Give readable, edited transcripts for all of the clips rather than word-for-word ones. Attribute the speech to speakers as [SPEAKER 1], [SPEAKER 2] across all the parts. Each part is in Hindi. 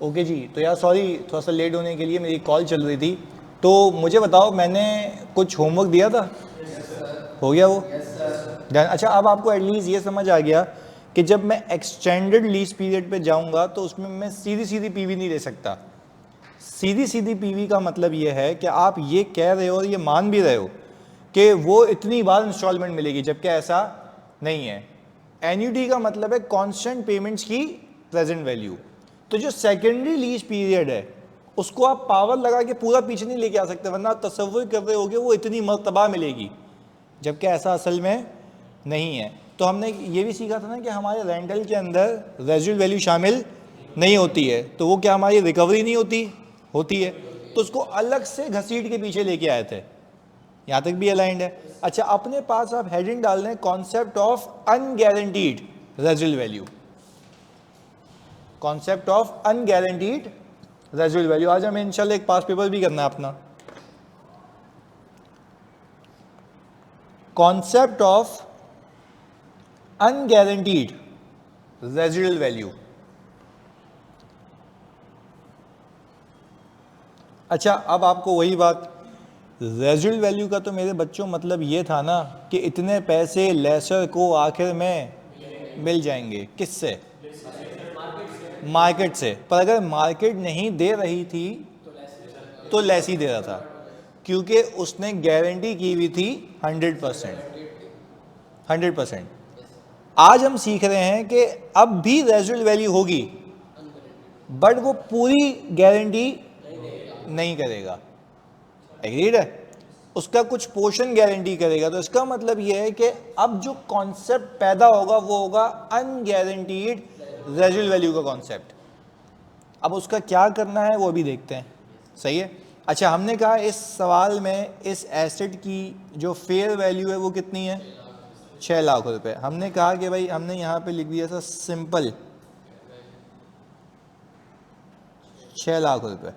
[SPEAKER 1] ओके जी, तो यार सॉरी थोड़ा सा लेट होने के लिए, मेरी कॉल चल रही थी। तो मुझे बताओ, मैंने कुछ होमवर्क दिया था? हो गया वो? अच्छा, अब आपको एटलीस्ट ये समझ आ गया कि जब मैं एक्सटेंडेड लीज पीरियड पे जाऊंगा तो उसमें मैं सीधी सीधी पीवी नहीं ले सकता। सीधी सीधी पीवी का मतलब ये है कि आप ये कह रहे हो और ये मान भी रहे हो कि वो इतनी बार इंस्टॉलमेंट मिलेगी, जबकि ऐसा नहीं है। एन्युटी का मतलब है कांस्टेंट पेमेंट्स की प्रेजेंट वैल्यू। तो जो सेकेंडरी लीज पीरियड है उसको आप पावर लगा के पूरा पीछे नहीं लेके आ सकते, वरना आप तसव्वुर कर रहे होगे वो इतनी मर्तबा मिलेगी, जबकि ऐसा असल में नहीं है। तो हमने ये भी सीखा था ना कि हमारे रेंटल के अंदर रेजिडुअल वैल्यू शामिल नहीं होती है, तो वो क्या हमारी रिकवरी नहीं होती? होती है। तो उसको अलग से घसीट के पीछे लेके आए थे। यहाँ तक भी अलाइंड है। अच्छा, अपने पास आप हेडिंग डाल दें concept of unguaranteed residual value. Concept of unguaranteed residual value. आज हमें इंशाल्लाह एक पास पेपर भी करना है अपना। Concept of unguaranteed residual value. अच्छा, अब आपको वही बात, रेजिडुअल वैल्यू का तो मेरे बच्चों मतलब ये था ना कि इतने पैसे लेसर को आखिर में मिल जाएंगे। किससे? मार्केट से। पर अगर मार्केट नहीं दे रही थी तो लेसी दे रहा था, क्योंकि उसने गारंटी की हुई थी 100%। 100%। आज हम सीख रहे हैं कि अब भी रेजिडुअल वैल्यू होगी, बट वो पूरी गारंटी नहीं करेगा। एग्रीड है? उसका कुछ पोर्शन गारंटी करेगा। तो इसका मतलब यह है कि अब जो कॉन्सेप्ट पैदा होगा वो होगा अनगारंटीड रेजिडुअल वैल्यू का कॉन्सेप्ट। अब उसका क्या करना है वो भी देखते हैं। सही है। अच्छा, हमने कहा इस सवाल में इस एसेट की जो फेयर वैल्यू है वो कितनी है? 6 लाख रुपए। हमने कहा कि भाई हमने यहाँ पे लिख दिया था सिंपल 6 लाख रुपए।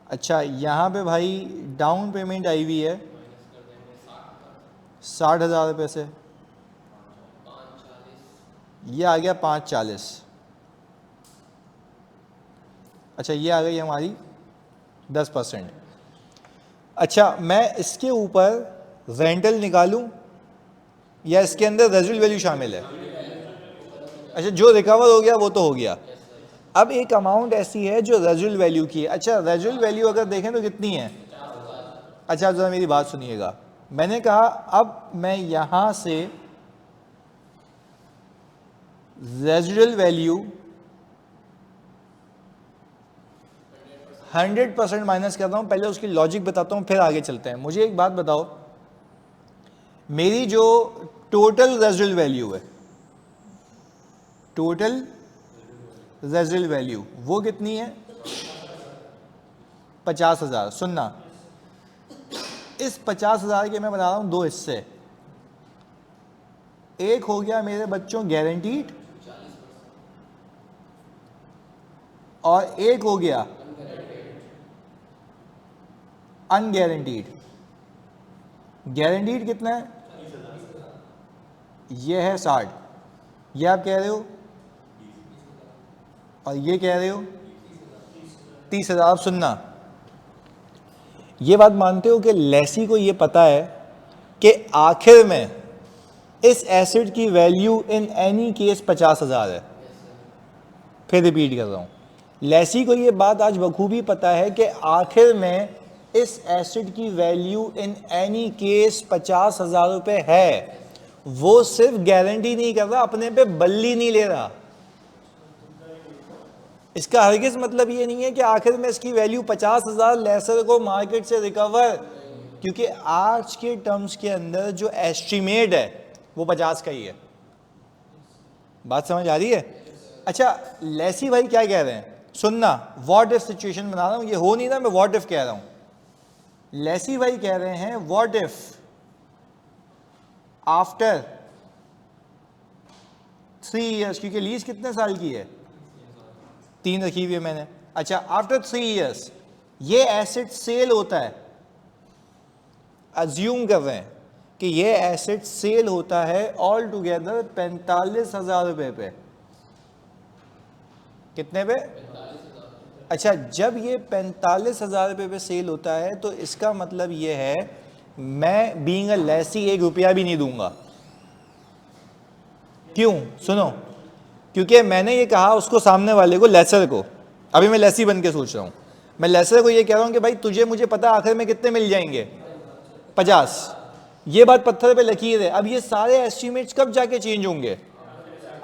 [SPEAKER 1] अच्छा, यहाँ पे भाई डाउन पेमेंट आई हुई है 60,000 रुपये से, ये आ गया 540। अच्छा, ये आ गई हमारी 10%। अच्छा, मैं इसके ऊपर रेंटल निकालूं या इसके अंदर रेजिडुअल वैल्यू शामिल है? अच्छा, जो रिकवर हो गया वो तो हो गया। अब एक अमाउंट ऐसी है जो रेजिडुअल वैल्यू की है। अच्छा, रेजिडुअल वैल्यू अगर देखें तो कितनी है? अच्छा, जरा मेरी बात सुनिएगा। मैंने कहा अब मैं यहां से रेजिडुअल वैल्यू 100% माइनस कर रहा हूं। पहले उसकी लॉजिक बताता हूं, फिर आगे चलते हैं। मुझे एक बात बताओ, मेरी जो टोटल रेजिडुअल वैल्यू है, टोटल रेजिडुअल वैल्यू वो कितनी है? 50,000। सुनना, इस 50,000 के मैं बना रहा हूं दो हिस्से। एक हो गया मेरे बच्चों गारंटीड और एक हो गया अनगारंटीड। गारंटीड कितना है? ये है 60। ये आप कह रहे हो, और ये कह रहे हो 30,000। आप सुनना, ये बात मानते हो कि लेसी को ये पता है कि आखिर में इस एसेट की वैल्यू इन एनी केस 50,000 है? फिर रिपीट कर रहा हूं, लेसी को ये बात आज बखूबी पता है कि आखिर में इस एसेट की वैल्यू इन एनी केस 50,000 रुपये है। वो सिर्फ गारंटी नहीं कर रहा, अपने पे बल्ली नहीं ले रहा। इसका हरगिज मतलब ये नहीं है कि आखिर में इसकी वैल्यू 50,000 लेसर को मार्केट से रिकवर, क्योंकि आज के टर्म्स के अंदर जो एस्टिमेट है वो 50 का ही है। बात समझ आ रही है? अच्छा, लेसी भाई क्या कह रहे हैं? सुनना, व्हाट इफ सिचुएशन बना रहा हूं, ये हो नहीं रहा, मैं व्हाट इफ कह रहा हूं। लेसी भाई कह रहे हैं व्हाट इफ आफ्टर 3 ईयर्स, क्योंकि लीज कितने साल की है? 3 रखी हुई है मैंने। अच्छा, आफ्टर 3 ईयर्स ये एसेट सेल होता है। अज्यूम कर रहे हैं कि ये एसेट सेल होता है ऑल टुगेदर 45,000 रुपए पे। कितने पे? अच्छा, जब ये 45,000 रुपये पे सेल होता है तो इसका मतलब ये है मैं बीइंग अ लेसी 1 रुपया भी नहीं दूंगा। क्यों? सुनो, क्योंकि मैंने ये कहा उसको, सामने वाले को, लेसर को, अभी मैं लेसी बन के सोच रहा हूँ, मैं लेसर को ये कह रहा हूँ कि भाई तुझे मुझे पता है आखिर में कितने मिल जाएंगे, 50। ये बात पत्थर पे लकीर है। अब ये सारे एस्टिमेट्स कब जाके चेंज होंगे?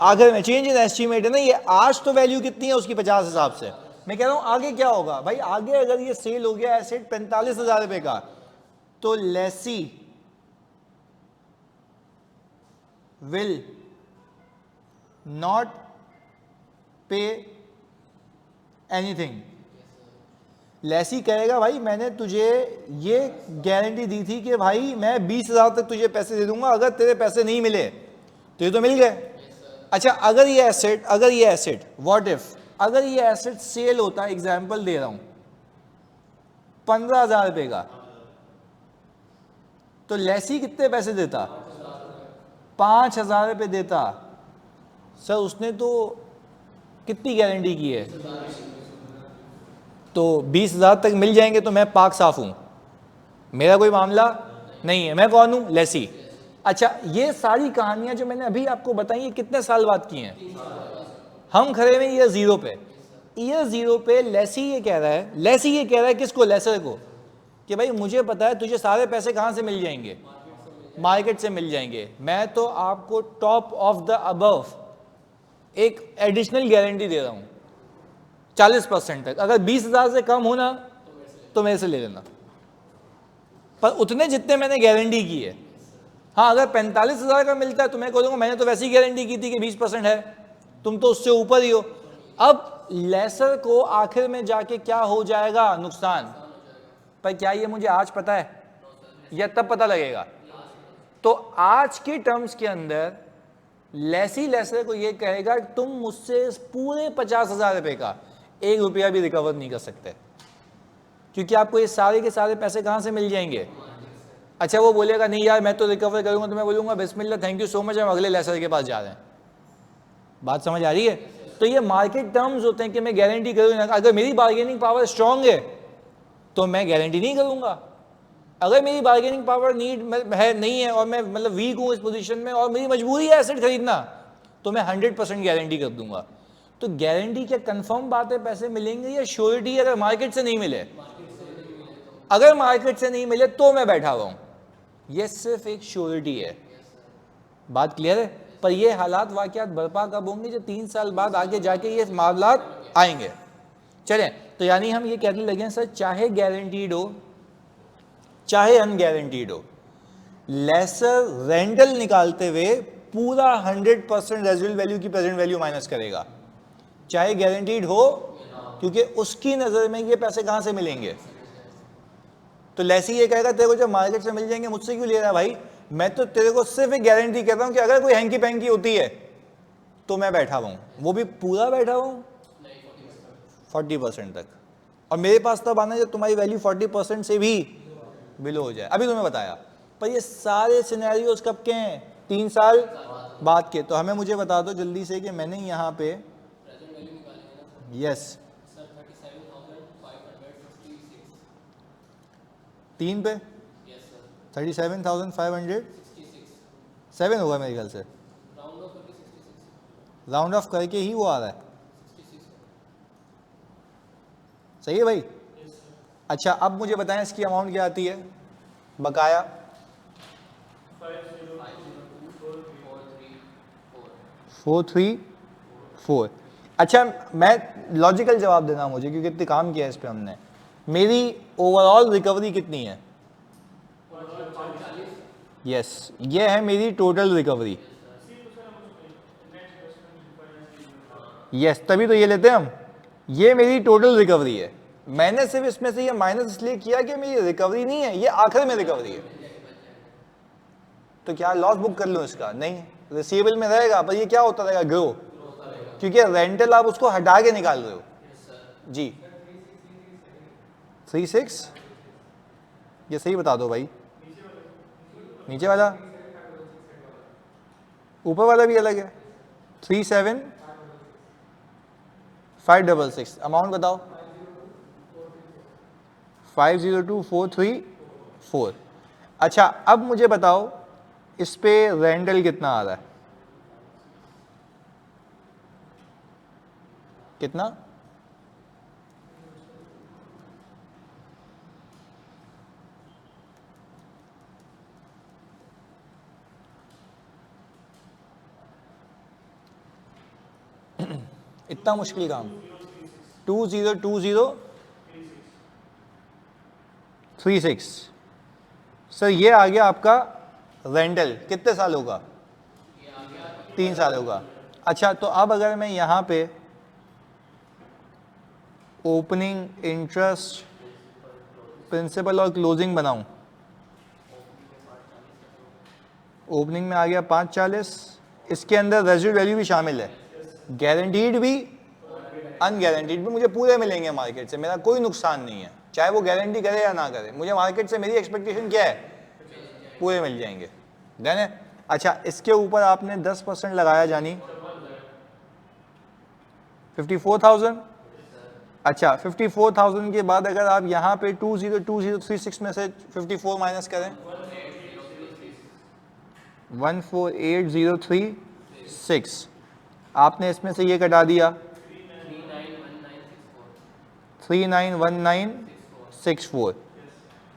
[SPEAKER 1] आखिर में। चेंज इन एस्टिमेट है ना ये। आज तो वैल्यू कितनी है उसकी 50 हिसाब से, मैं कह रहा हूं आगे क्या होगा भाई। आगे अगर ये सेल हो गया एसेट 45,000 रुपए का, तो Lesi will not pay anything. Lesi कहेगा भाई मैंने तुझे ये गारंटी दी थी कि भाई मैं 20,000 तक तुझे पैसे दे दूंगा, अगर तेरे पैसे नहीं मिले तो ये तो मिल गए। अच्छा, अगर ये एसेट व्हाट इफ अगर ये एसेट सेल होता है, एग्जांपल दे रहा हूं 15,000 रुपए का, तो लेसी कितने पैसे देता? 5,000 रुपए देता। सर उसने तो कितनी गारंटी की है? तो 20,000 तक मिल जाएंगे तो मैं पाक साफ हूं, मेरा कोई मामला नहीं है। मैं कौन हूं? लेसी। अच्छा, ये सारी कहानियां जो मैंने अभी आपको बताई ये कितने साल बाद की हैं? हम खड़े हुए ईयर जीरो पे। ईयर जीरो पे लेसी ये कह रहा है किसको? लेसर को, कि भाई मुझे पता है तुझे सारे पैसे कहां से मिल जाएंगे? मार्केट से मिल जाएंगे। मैं तो आपको टॉप ऑफ द अबव एक एडिशनल गारंटी दे रहा हूं 40% तक। अगर 20,000 से कम हो ना तो मेरे से ले लेना, पर उतने जितने मैंने गारंटी की है। हाँ, अगर 45,000 का मिलता है तो मैं कहूँगा मैंने तो वैसे ही गारंटी की थी कि 20% है, तुम तो उससे ऊपर ही हो। अब लेसर को आखिर में जाके क्या हो जाएगा? नुकसान। पर क्या ये मुझे आज पता है या तब पता लगेगा? तो आज के टर्म्स के अंदर लेसी लेसर को ये कहेगा तुम मुझसे पूरे 50,000 रुपए का 1 रुपया भी रिकवर नहीं कर सकते, क्योंकि आपको ये सारे के सारे पैसे कहां से मिल जाएंगे? अच्छा, वो बोलेगा नहीं यार मैं तो रिकवर करूंगा, तो मैं बोलूंगा बिस्मिल्लाह, थैंक यू सो मच, हम अगले लेसर के पास जा रहे हैं। बात समझ आ रही है? तो ये मार्केट टर्म्स होते हैं कि मैं गारंटी करूंगा। अगर मेरी बार्गेनिंग पावर स्ट्रांग है तो मैं गारंटी नहीं करूंगा। अगर मेरी बार्गेनिंग पावर नहीं है और मैं मतलब वीक हूं इस पोजीशन में और मेरी मजबूरी है एसेट खरीदना, तो मैं 100% गारंटी कर दूंगा। तो गारंटी क्या कंफर्म बात है पैसे मिलेंगे, या श्योरिटी अगर मार्केट से नहीं मिले? अगर मार्केट से नहीं मिले तो मैं बैठा हुआ हूं, ये सिर्फ एक श्योरिटी है। बात क्लियर है? पर ये हालात वाकयात बर्पा कब होंगे? जो 3 साल बाद आगे जाके ये मामलात आएंगे। चलें, तो यानी हम ये कहने लगे सर, चाहे गारंटीड हो चाहे अनगारंटीड हो, लेसर रेंटल निकालते हुए पूरा 100% रेजिडुअल वैल्यू की प्रेजेंट वैल्यू माइनस करेगा, चाहे गारंटीड हो, क्योंकि उसकी नजर में ये पैसे कहां से मिलेंगे? तो लेसी ये कहेगा तेरे को जब मार्केट से मिल जाएंगे मुझसे क्यों ले रहा है भाई? मैं तो तेरे को सिर्फ एक गारंटी कहता हूं कि अगर कोई हैंकी पैंकी होती है तो मैं बैठा हुआ हूं, वो भी पूरा बैठा हुआ हूं 40% तक, और मेरे पास तब आना जब तुम्हारी वैल्यू 40% से भी बिलो हो जाए। अभी तुम्हें बताया, पर ये सारे सिनेरियोज कब के हैं? 3 साल बाद के। तो हमें मुझे बता दो जल्दी से कि मैंने यहाँ पे यस 3 पे 37,507 होगा मेरे ख्याल से, राउंड ऑफ करके ही वो आ रहा है। सही है भाई? अच्छा, अब मुझे बताएं इसकी अमाउंट क्या आती है बकाया? 434। अच्छा, मैं लॉजिकल जवाब देना मुझे, क्योंकि इतने काम किया है इस पे हमने। मेरी ओवरऑल रिकवरी कितनी है? यस, ये है मेरी टोटल रिकवरी। यस, तभी तो ये लेते हैं हम। ये मेरी टोटल रिकवरी है। मैंने सिर्फ इसमें से ये माइनस इसलिए किया कि मेरी रिकवरी नहीं है, ये आखिर में रिकवरी है। तो क्या लॉस बुक कर लूं इसका? नहीं, रिसीवेबल में रहेगा, पर ये क्या होता रहेगा? ग्रो, क्योंकि रेंटल आप उसको हटा के निकाल रहे हो। जी 36, ये सही बता दो भाई। नीचे वाला, ऊपर वाला भी अलग है। 566। अमाउंट बताओ। 502434। अच्छा अब मुझे बताओ इस पे रेंटल कितना आ रहा है, कितना? इतना मुश्किल काम। 202036। सर ये आ गया आपका रेंटल, कितने सालों का? 3 सालों का। अच्छा तो अब अगर मैं यहाँ पे ओपनिंग, इंटरेस्ट, प्रिंसिपल और क्लोजिंग बनाऊं, ओपनिंग में आ गया 540, इसके अंदर रेजिडुअल वैल्यू भी शामिल है, गारंटीड भी अनगारंटीड भी, मुझे पूरे मिलेंगे मार्केट से, मेरा कोई नुकसान नहीं है, चाहे वो गारंटी करे या ना करे, मुझे मार्केट से मेरी एक्सपेक्टेशन क्या है, पूरे मिल जाएंगे। डन है। अच्छा इसके ऊपर आपने 10% लगाया जानी 54,000। अच्छा 54,000 के बाद अगर आप यहाँ पे 202036 में से 54 माइनस करें, 148,036, आपने इसमें से ये कटा दिया 391964।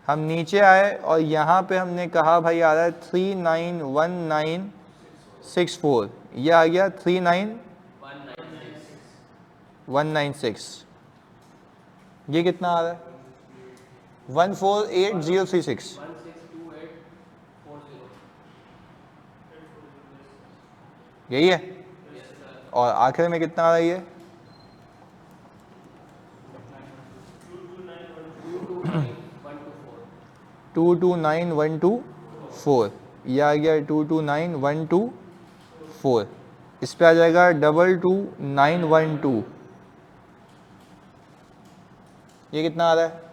[SPEAKER 1] हम नीचे आए और यहाँ पे हमने कहा भाई आ रहा है 391964, ये आ गया 39196। ये कितना आ रहा है? 148,036। यही है। और आखिर में कितना आ रहा है ये? 229124। ये आ गया 229124। इस पे आ जाएगा 22912। ये कितना आ रहा है?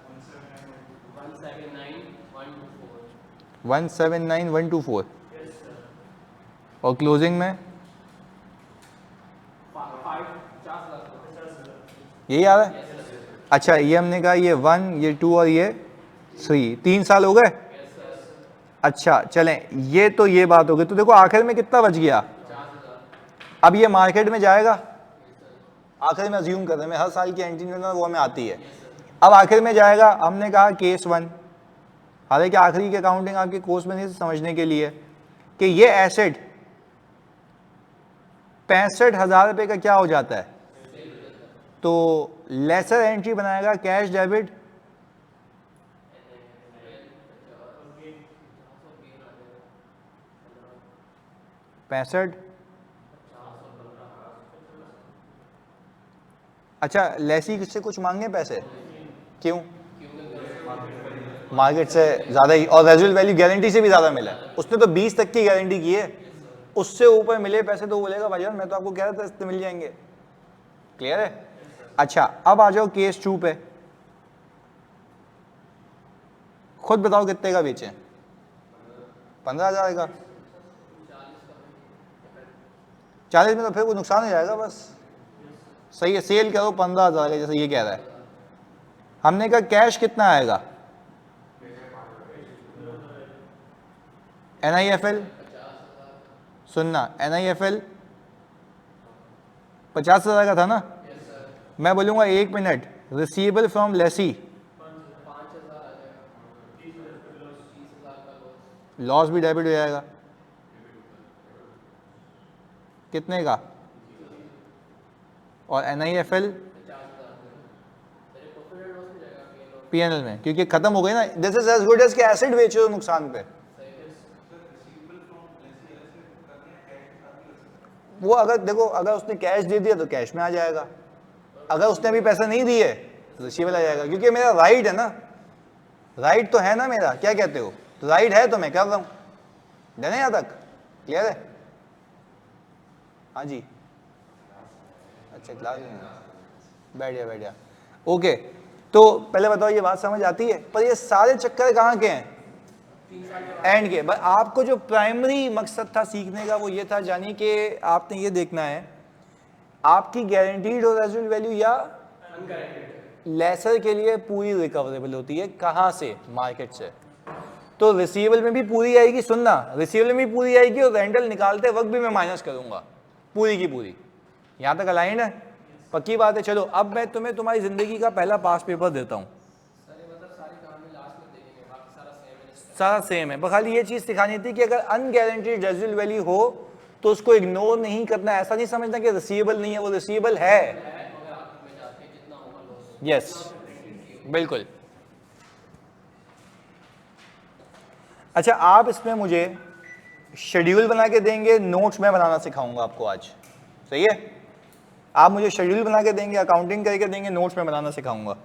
[SPEAKER 1] 179,124। और क्लोजिंग में यही आ रहा है। अच्छा ये हमने कहा ये 1, ये 2 और ये 3, 3 साल हो गए। अच्छा चलें, ये तो ये बात हो गई। तो देखो आखिर में कितना बच गया। अब ये मार्केट में जाएगा, आखिर में अज्यूम कर रहे हैं, मैं हर साल की एंट्री में वो हमें आती है। अब आखिर में जाएगा, हमने कहा केस 1, हालांकि आखिरी की अकाउंटिंग आपके कोर्स में नहीं समझने के लिए कि ये एसेट 65,000 रुपये का क्या हो जाता है, तो लेसर एंट्री बनाएगा कैश डेबिट 65। अच्छा लेसी से कुछ मांगे पैसे, क्यों? मार्केट से ज़्यादा ही, और रेजिडुअल वैल्यू गारंटी से भी ज़्यादा मिला है। उसने तो 20 तक की गारंटी की है, उससे ऊपर मिले पैसे तो बोलेगा भाई मैं तो आपको कह रहा था इससे मिल जाएंगे। क्लियर है? अच्छा अब आ जाओ केस 2 पे। खुद बताओ कितने का बेचें? 15,000 का। 40 में तो फिर वो नुकसान हो जाएगा बस। सही है, सेल करो 15,000 का जैसे ये कह रहा है। हमने कहा कैश कितना आएगा? NIFL सुनना, NIFL 50,000 का था ना। मैं बोलूँगा 1 minute, receivable from lessee loss भी डेबिट हो जाएगा। कितने का? और NIFL PNL में, क्योंकि खत्म हो गई ना। This is as good as के एसेट बेचो तो नुकसान पे। वो अगर देखो अगर उसने कैश दे दिया तो कैश में आ जाएगा, अगर उसने अभी पैसा नहीं दिए तो रिसीवेबल आ जाएगा, क्योंकि मेरा राइट है ना, राइट तो है ना मेरा, क्या कहते हो? तो राइट है तो मैं कर रहा हूँ। डन है यहाँ तक? क्लियर है? हाँ जी। अच्छा क्लास बैठ गया। ओके तो पहले बताओ ये बात समझ आती है? पर ये सारे चक्कर कहाँ के हैं? एंड के। बस आपको जो प्राइमरी मकसद था सीखने का वो ये था जानी कि आपने ये देखना है आपकी गारंटीड हो रेजिडुअल वैल्यू या लेसर के लिए पूरी रिकवरेबल होती है। कहां से? मार्केट से। तो रिसीवेबल में भी पूरी आएगी, सुनना, रिसीवेबल में भी पूरी आएगी और रेंटल निकालते वक्त भी मैं माइनस करूंगा पूरी की पूरी। यहां तक अलाइंड है? पक्की बात है। चलो अब मैं तुम्हें तुम्हारी जिंदगी का पहला पास पेपर देता हूं। सारा सेम है, बस खाली ये चीज सिखानी थी कि अगर अनगारंटीड रेजिडुअल वैल्यू हो तो उसको इग्नोर नहीं करना। ऐसा नहीं समझना कि रिसीवेबल नहीं है, वो रिसीवेबल है। यस, बिल्कुल। अच्छा, आप इसमें मुझे शेड्यूल बना के देंगे, नोट्स मैं बनाना सिखाऊंगा आपको आज, सही है? आप मुझे शेड्यूल बना के देंगे, अकाउंटिंग करके देंगे, नोट्स में बनाना सिखाऊंगा।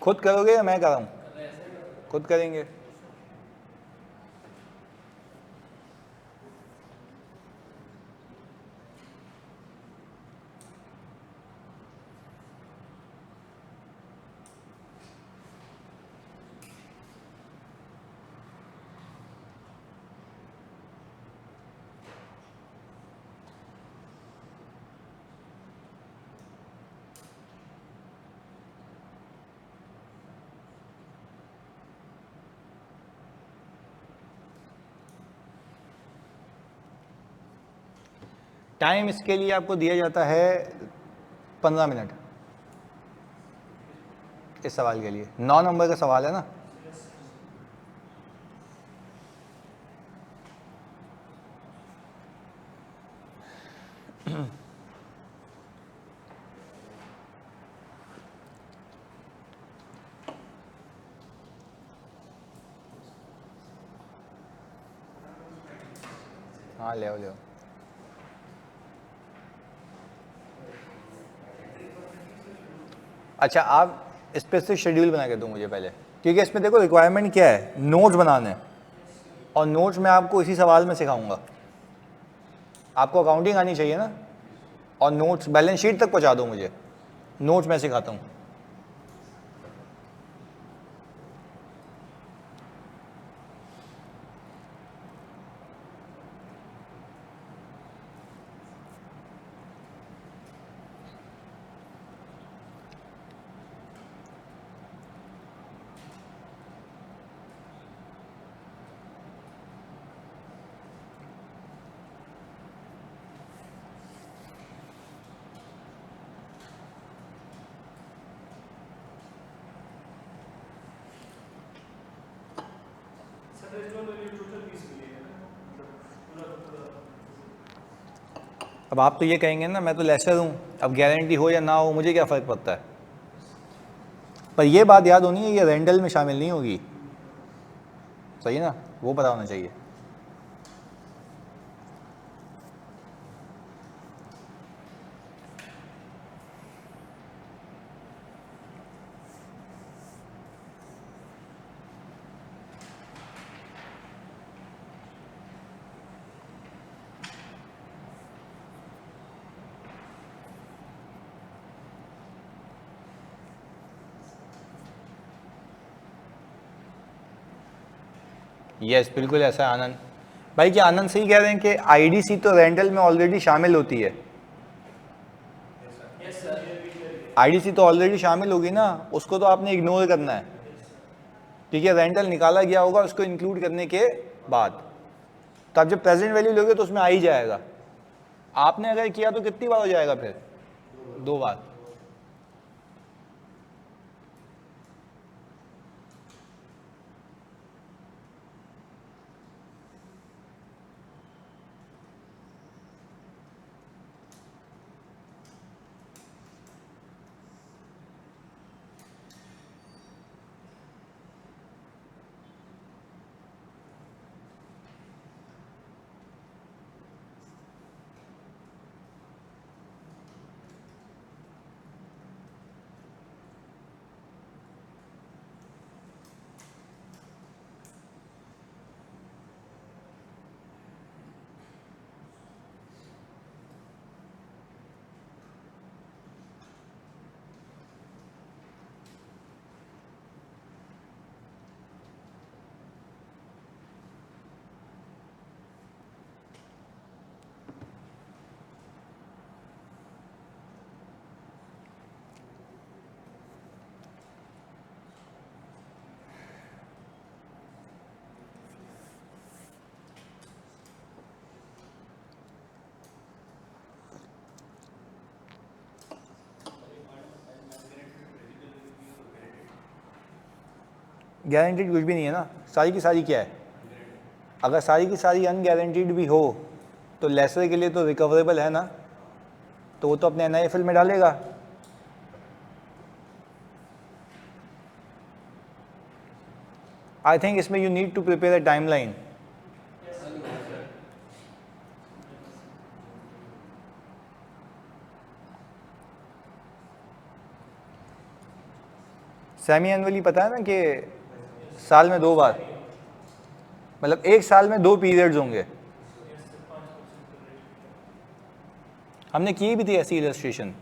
[SPEAKER 1] खुद करोगे या मैं कराऊं? खुद करेंगे। टाइम इसके लिए आपको दिया जाता है 15 मिनट, इस सवाल के लिए। 9 नंबर का सवाल है ना? हाँ ले आओ। अच्छा, आप इस पे से शेड्यूल बना के दो मुझे पहले, क्योंकि इसमें देखो रिक्वायरमेंट क्या है, नोट्स बनाने, और नोट्स मैं आपको इसी सवाल में सिखाऊंगा। आपको अकाउंटिंग आनी चाहिए ना, और नोट्स बैलेंस शीट तक पहुंचा दो मुझे, नोट्स मैं सिखाता हूँ। अब आप तो ये कहेंगे ना, मैं तो लेसर हूँ, अब गारंटी हो या ना हो मुझे क्या फ़र्क पड़ता है। पर ये बात याद होनी है, ये रेंटल में शामिल नहीं होगी, सही ना? वो पता होना चाहिए। यस, बिल्कुल ऐसा है आनंद भाई। क्या आनंद सही कह रहे हैं कि आईडीसी तो रेंटल में ऑलरेडी शामिल होती है? आईडीसी तो ऑलरेडी शामिल होगी ना, उसको तो आपने इग्नोर करना है, ठीक है? रेंटल निकाला गया होगा उसको इंक्लूड करने के बाद, तो आप जब प्रेजेंट वैल्यू लोगे तो उसमें आ ही जाएगा। आपने अगर किया तो कितनी बार हो जाएगा फिर? 2 बार। गारंटीड कुछ भी नहीं है ना, सारी की सारी क्या है? अगर सारी की सारी अनगारंटीड भी हो तो लेसर के लिए तो रिकवरेबल है ना, तो वो तो अपने NIFL में डालेगा। आई थिंक इसमें you need to prepare a timeline. Semi annually पता है ना कि साल में 2 बार, मतलब एक साल में 2 पीरियड्स होंगे। हमने की भी थी ऐसी इलस्ट्रेशन।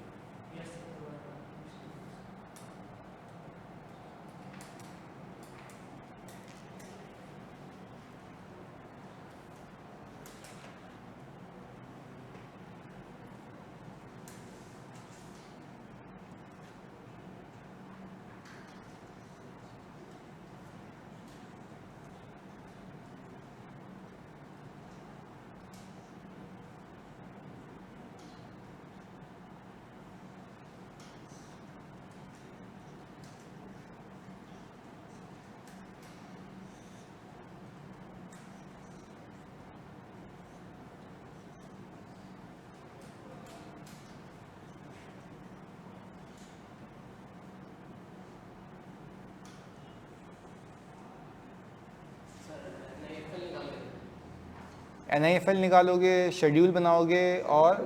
[SPEAKER 1] NIFL निकालोगे, शेड्यूल बनाओगे और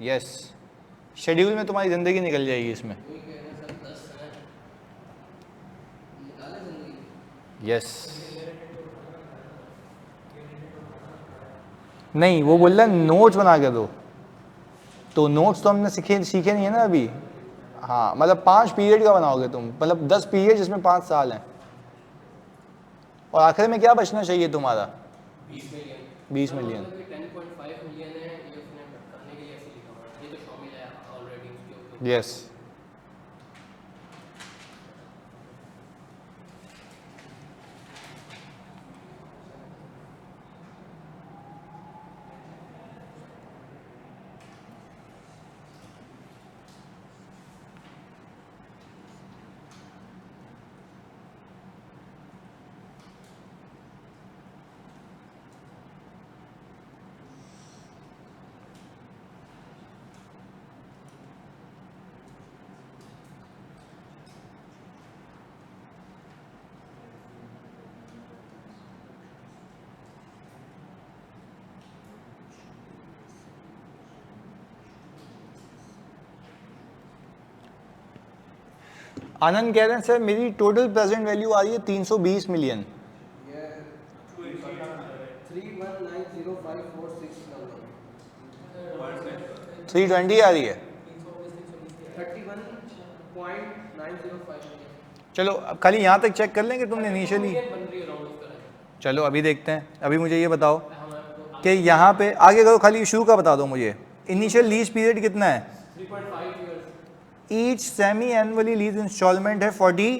[SPEAKER 1] यस शेड्यूल में तुम्हारी ज़िंदगी निकल जाएगी इसमें। यस नहीं, वो बोल रहा है नोट्स बना के दो, तो नोट्स तो हमने सीखे नहीं है ना अभी। हाँ मतलब 5 पीरियड का बनाओगे तुम, मतलब 10 पीरियड जिसमें 5 साल हैं, और आखिर में क्या बचना चाहिए तुम्हारा? 20 मिलियन।
[SPEAKER 2] 10.5 मिलियन है ये उसने करने के लिए ऐसे लिखा हुआ है, ये तो शामिल है ऑलरेडी उसके ऊपर।
[SPEAKER 1] यस आनंद कह रहे हैं सर मेरी टोटल प्रेजेंट वैल्यू आ रही है 320 मिलियन। 320 आ रही है।
[SPEAKER 2] 31.905।
[SPEAKER 1] चलो अब खाली यहाँ तक चेक कर लेंगे तुमने इनिशियली। चलो अभी देखते हैं, अभी मुझे ये बताओ कि यहाँ पे आगे करो, खाली शुरू का बता दो मुझे। इनिशियल लीज पीरियड कितना है?
[SPEAKER 2] 3.5 years।
[SPEAKER 1] Each semi annually lease instalment है 40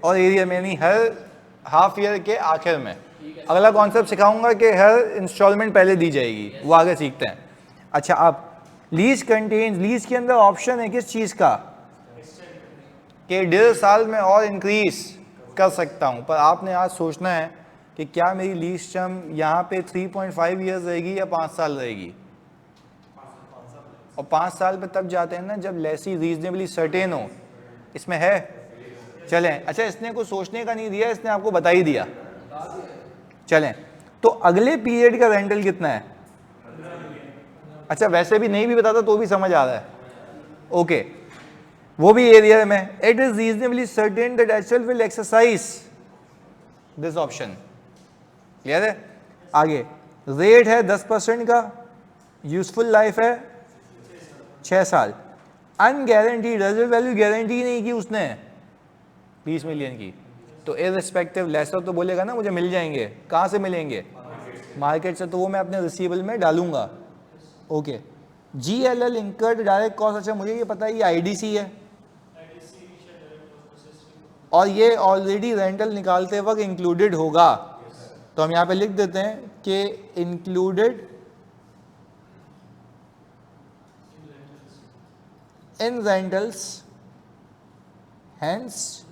[SPEAKER 1] और एरिया में, यानी हर हाफ ईयर के आखिर में। अगला कॉन्सेप्ट सिखाऊंगा कि हर इंस्टॉलमेंट पहले दी जाएगी, वो आगे सीखते हैं। अच्छा अब लीज कंटेन्स, लीज के अंदर ऑप्शन है किस चीज़ का कि 1.5 साल में और इंक्रीज कर सकता हूं, पर आपने आज सोचना है कि क्या मेरी लीज टर्म यहाँ पे 3.5 ईयर्स रहेगी या 5 साल रहेगी। और 5 साल पे तब जाते हैं ना जब लेसी रीजनेबली सर्टेन हो। इसमें है चलें। अच्छा इसने कुछ सोचने का नहीं दिया, इसने आपको बता ही दिया। चलें तो अगले पीरियड का रेंटल कितना है? अच्छा वैसे भी नहीं भी बताता तो भी समझ आ रहा है। ओके वो भी एरिया में, it is reasonably certain that HL will exercise this option. Clear है? आगे रेट है 10% का, यूजफुल लाइफ है 6 साल, अनगारंटीड रेजिडुअल वैल्यू गारंटी नहीं की उसने 20 मिलियन की, तो इररिस्पेक्टिव लेसर तो बोलेगा ना मुझे मिल जाएंगे। कहाँ से मिलेंगे? मार्केट से, तो वो मैं अपने रिसीवेबल में डालूंगा। Okay GLL incurred direct cost. अच्छा मुझे ये पता है ये IDC है और ये ऑलरेडी रेंटल निकालते वक्त इंक्लूडेड होगा, तो हम यहाँ पे लिख देते हैं कि included in rentals, hence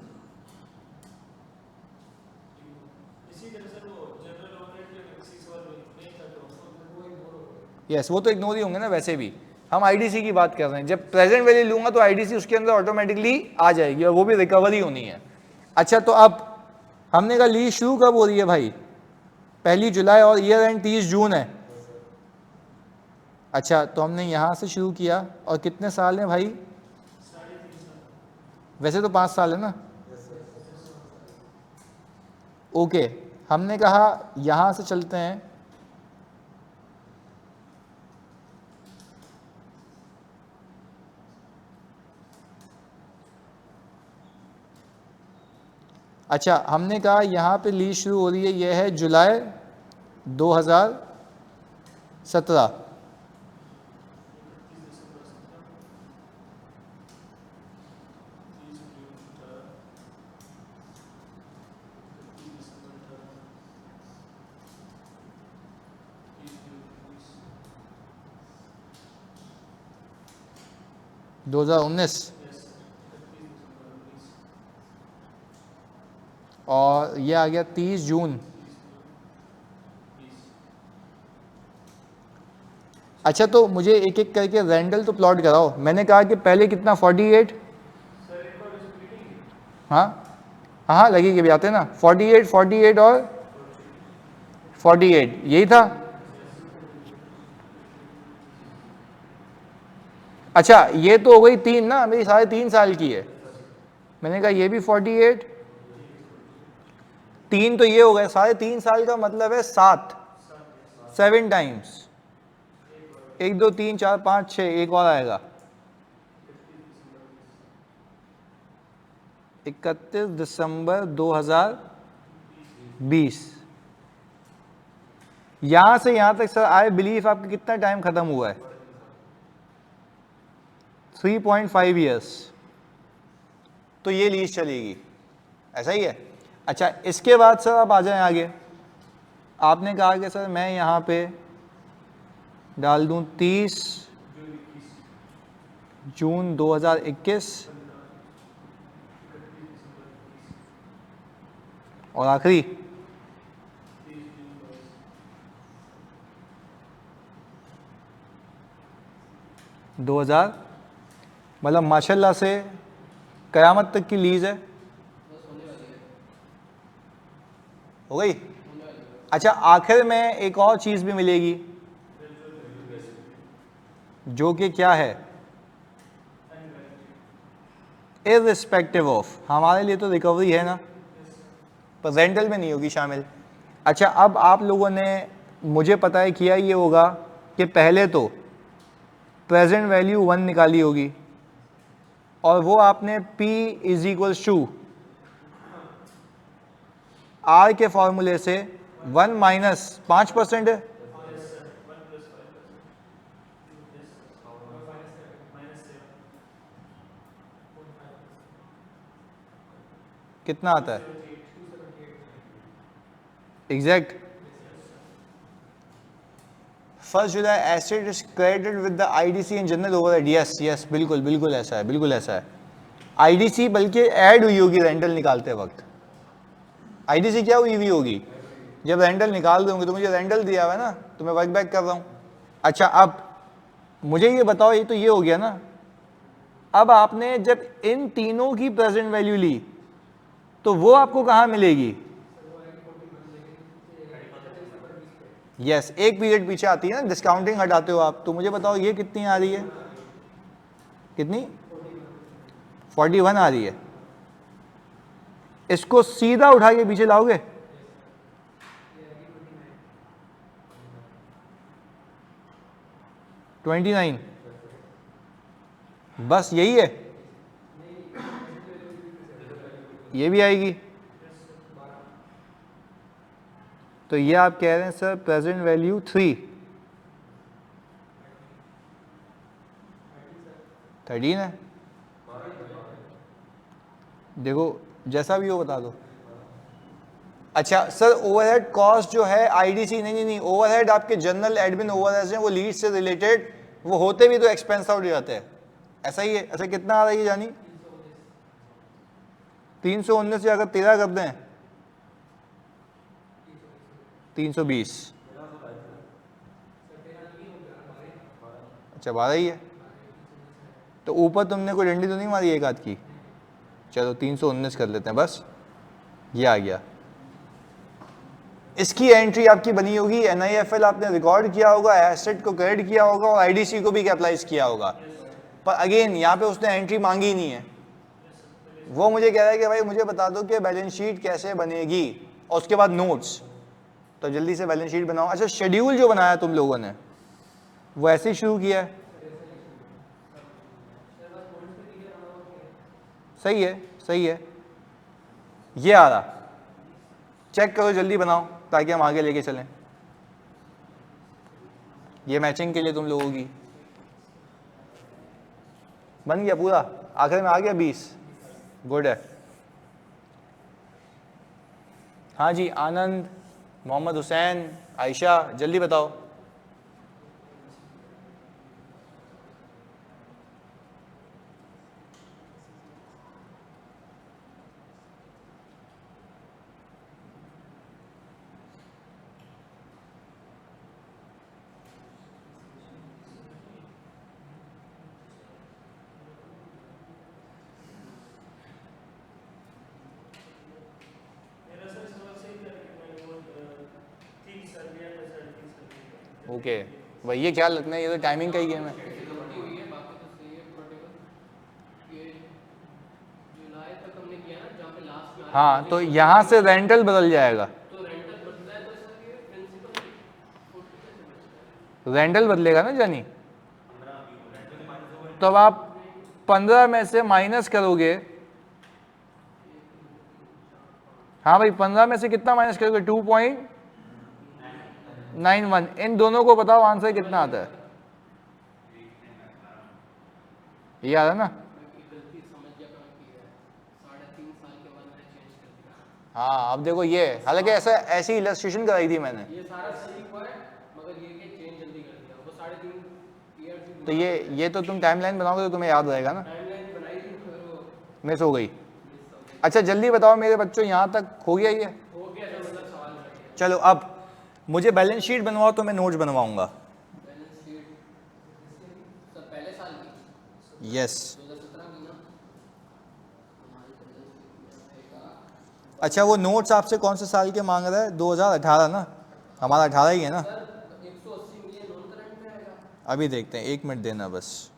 [SPEAKER 1] yes, वो तो इग्नोर ही होंगे ना, वैसे भी हम आईडीसी की बात कर रहे हैं। जब प्रेजेंट वैल्यू लूंगा तो आईडीसी उसके अंदर ऑटोमेटिकली आ जाएगी और वो भी रिकवरी होनी है। अच्छा, तो अब हमने कहा लीज शुरू कब हो रही है भाई? 1 जुलाई और ईयर एंड 30 जून है। अच्छा, तो हमने यहाँ से शुरू किया और कितने साल हैं भाई? वैसे तो 5 साल है ना। ओके, हमने कहा यहाँ से चलते हैं। अच्छा, हमने कहा यहाँ पे लीज शुरू हो रही है, यह है जुलाई 2017। दो 2019 और ये आ गया 30 जून। अच्छा, तो मुझे एक एक करके रेंटल तो प्लॉट कराओ। मैंने कहा कि पहले कितना 48, हाँ हाँ लगेगी, भी आते ना 48 48 और 48, यही था। अच्छा, ये तो हो गई 3 ना, मेरी 3.5 साल की है। मैंने कहा ये भी 48, 3 तो ये हो गए, 3.5 साल का मतलब है 7 टाइम्स, 1 2 3 4 5 6, एक और आएगा 31 दिसंबर 2020। यहां से यहां तक सर आई बिलीव आपका कितना टाइम खत्म हुआ है? 3.5 ईयर्स। तो ये लीज चलेगी, ऐसा ही है। अच्छा, इसके बाद सर आप आ जाएं आगे। आपने कहा कि सर मैं यहाँ पे डाल दूं 30 जून 2021 और आखिरी 2000, मतलब माशाल्लाह से कयामत तक की लीज है, हो गई। अच्छा, आखिर में एक और चीज भी मिलेगी जो कि क्या है, इररिस्पेक्टिव ऑफ, हमारे लिए तो रिकवरी है ना, पर रेंटल में नहीं होगी शामिल। अच्छा, अब आप लोगों ने, मुझे पता है किया ये होगा कि पहले तो प्रेजेंट वैल्यू 1 निकाली होगी और वो आपने P = R के फॉर्मूले से 1 - 5% है, कितना आता है exact? 1 July asset is credited with the IDC and general overhead. Yes yes, बिल्कुल बिल्कुल ऐसा है, बिल्कुल ऐसा है। आईडीसी बल्कि ऐड हुई होगी रेंटल निकालते वक्त। आईडीसी क्या हुई होगी? जब रेंटल निकाल दोगे तो मुझे रेंटल दिया हुआ है ना, तो मैं वर्क बैक कर रहा हूँ। अच्छा, अब मुझे ये बताओ, ये तो ये हो गया ना। अब आपने जब इन तीनों की प्रेजेंट वैल्यू ली तो वो आपको कहाँ मिलेगी? यस, एक पीरियड पीछे आती है ना, डिस्काउंटिंग हटाते हो आप। तो मुझे बताओ ये कितनी आ रही है? कितनी? 41 आ रही है। इसको सीधा उठा के पीछे लाओगे? $29, बस यही है? ये भी आएगी? तो ये आप कह रहे हैं सर प्रेजेंट वैल्यू 3, 13 है। देखो जैसा भी हो बता दो। अच्छा सर, ओवरहेड कॉस्ट जो है आईडीसी, नहीं नहीं नहीं, ओवरहेड आपके जनरल एडमिन ओवरहेड्स हैं, वो लीड से रिलेटेड, वो होते भी तो एक्सपेंस आउट हो जाते हैं। ऐसा ही है। ऐसा कितना आ रही है जानी? 319 से अगर 13 कर दें 320, अच्छा 12 ही है, तो ऊपर तुमने कोई डंडी तो नहीं मारी एक हाथ की? चलो 319 कर लेते हैं बस, ये आ गया। इसकी एंट्री आपकी बनी होगी, NIFL आपने रिकॉर्ड किया होगा, एसेट को क्रेडिट किया होगा और IDC को भी कैपिटलाइज किया होगा। पर अगेन यहाँ पे उसने एंट्री मांगी ही नहीं है। वो मुझे कह रहा है कि भाई मुझे बता दो कि बैलेंस शीट कैसे बनेगी, और उसके बाद नोट्स। तो जल्दी से बैलेंस शीट बनाओ। अच्छा, शेड्यूल जो बनाया तुम लोगों ने वो ऐसे ही शुरू किया है? सही है, सही है। ये आ रहा, चेक करो, जल्दी बनाओ ताकि हम आगे लेके चलें। ये मैचिंग के लिए तुम लोगों की बन गया पूरा, आखिर में आ गया 20। गुड है। हाँ जी, आनंद, मोहम्मद हुसैन, आयशा, जल्दी बताओ। ओके भाई, ये ख्याल रखना है, ये तो टाइमिंग का ही गेम है।
[SPEAKER 2] गलती हुई है, बाकी तो सही है पूरा टेबल। ये जुलाई तक हमने किया ना, जहाँ पे लास्ट में
[SPEAKER 1] हाँ, तो यहाँ से रेंटल बदल जाएगा।
[SPEAKER 2] तो रेंटल बदला है, तो सर ये प्रिंसिपल कैसे बचता है?
[SPEAKER 1] रेंटल बदलेगा ना जानी, तो अब आप 15 में से माइनस करोगे। हाँ भाई, 15 में से कितना माइनस करोगे? 2.91। इन दोनों को बताओ आंसर कितना आता है? ये आ रहा है ना?
[SPEAKER 2] गलती समझ गया कहाँ की है, 3.5 साल के बाद मैंने चेंज कर दिया।
[SPEAKER 1] हाँ, अब देखो ये, हालांकि ऐसी इलस्ट्रेशन कराई थी मैंने।
[SPEAKER 2] ये सारा सही हुआ है, मगर ये कि चेंज जल्दी कर दिया। वो 3.5 ईयर
[SPEAKER 1] तो ये तो तुम टाइमलाइन बनाओगे तो तुम्हें याद रहेगा ना।
[SPEAKER 2] टाइमलाइन बनाई थी, फिर वो
[SPEAKER 1] मिस हो गई। अच्छा जल्दी बताओ मेरे बच्चों, यहाँ तक हो गया ये?
[SPEAKER 2] हो गया था, मतलब सवाल कर दिया।
[SPEAKER 1] चलो अब मुझे बैलेंस शीट बनवाओ तो मैं नोट्स बनवाऊंगा।
[SPEAKER 2] बैलेंस शीट सर पहले साल की
[SPEAKER 1] यस।
[SPEAKER 2] 2017 की ना हमारी बैलेंस शीट में
[SPEAKER 1] अच्छा, वो नोट्स आपसे कौन से साल के मांग रहा है? 2018 ना? हमारा 18 ही है ना?
[SPEAKER 2] सर 180 मिलियन नॉन करंट में आएगा।
[SPEAKER 1] अभी देखते हैं, 1 मिनट देना बस।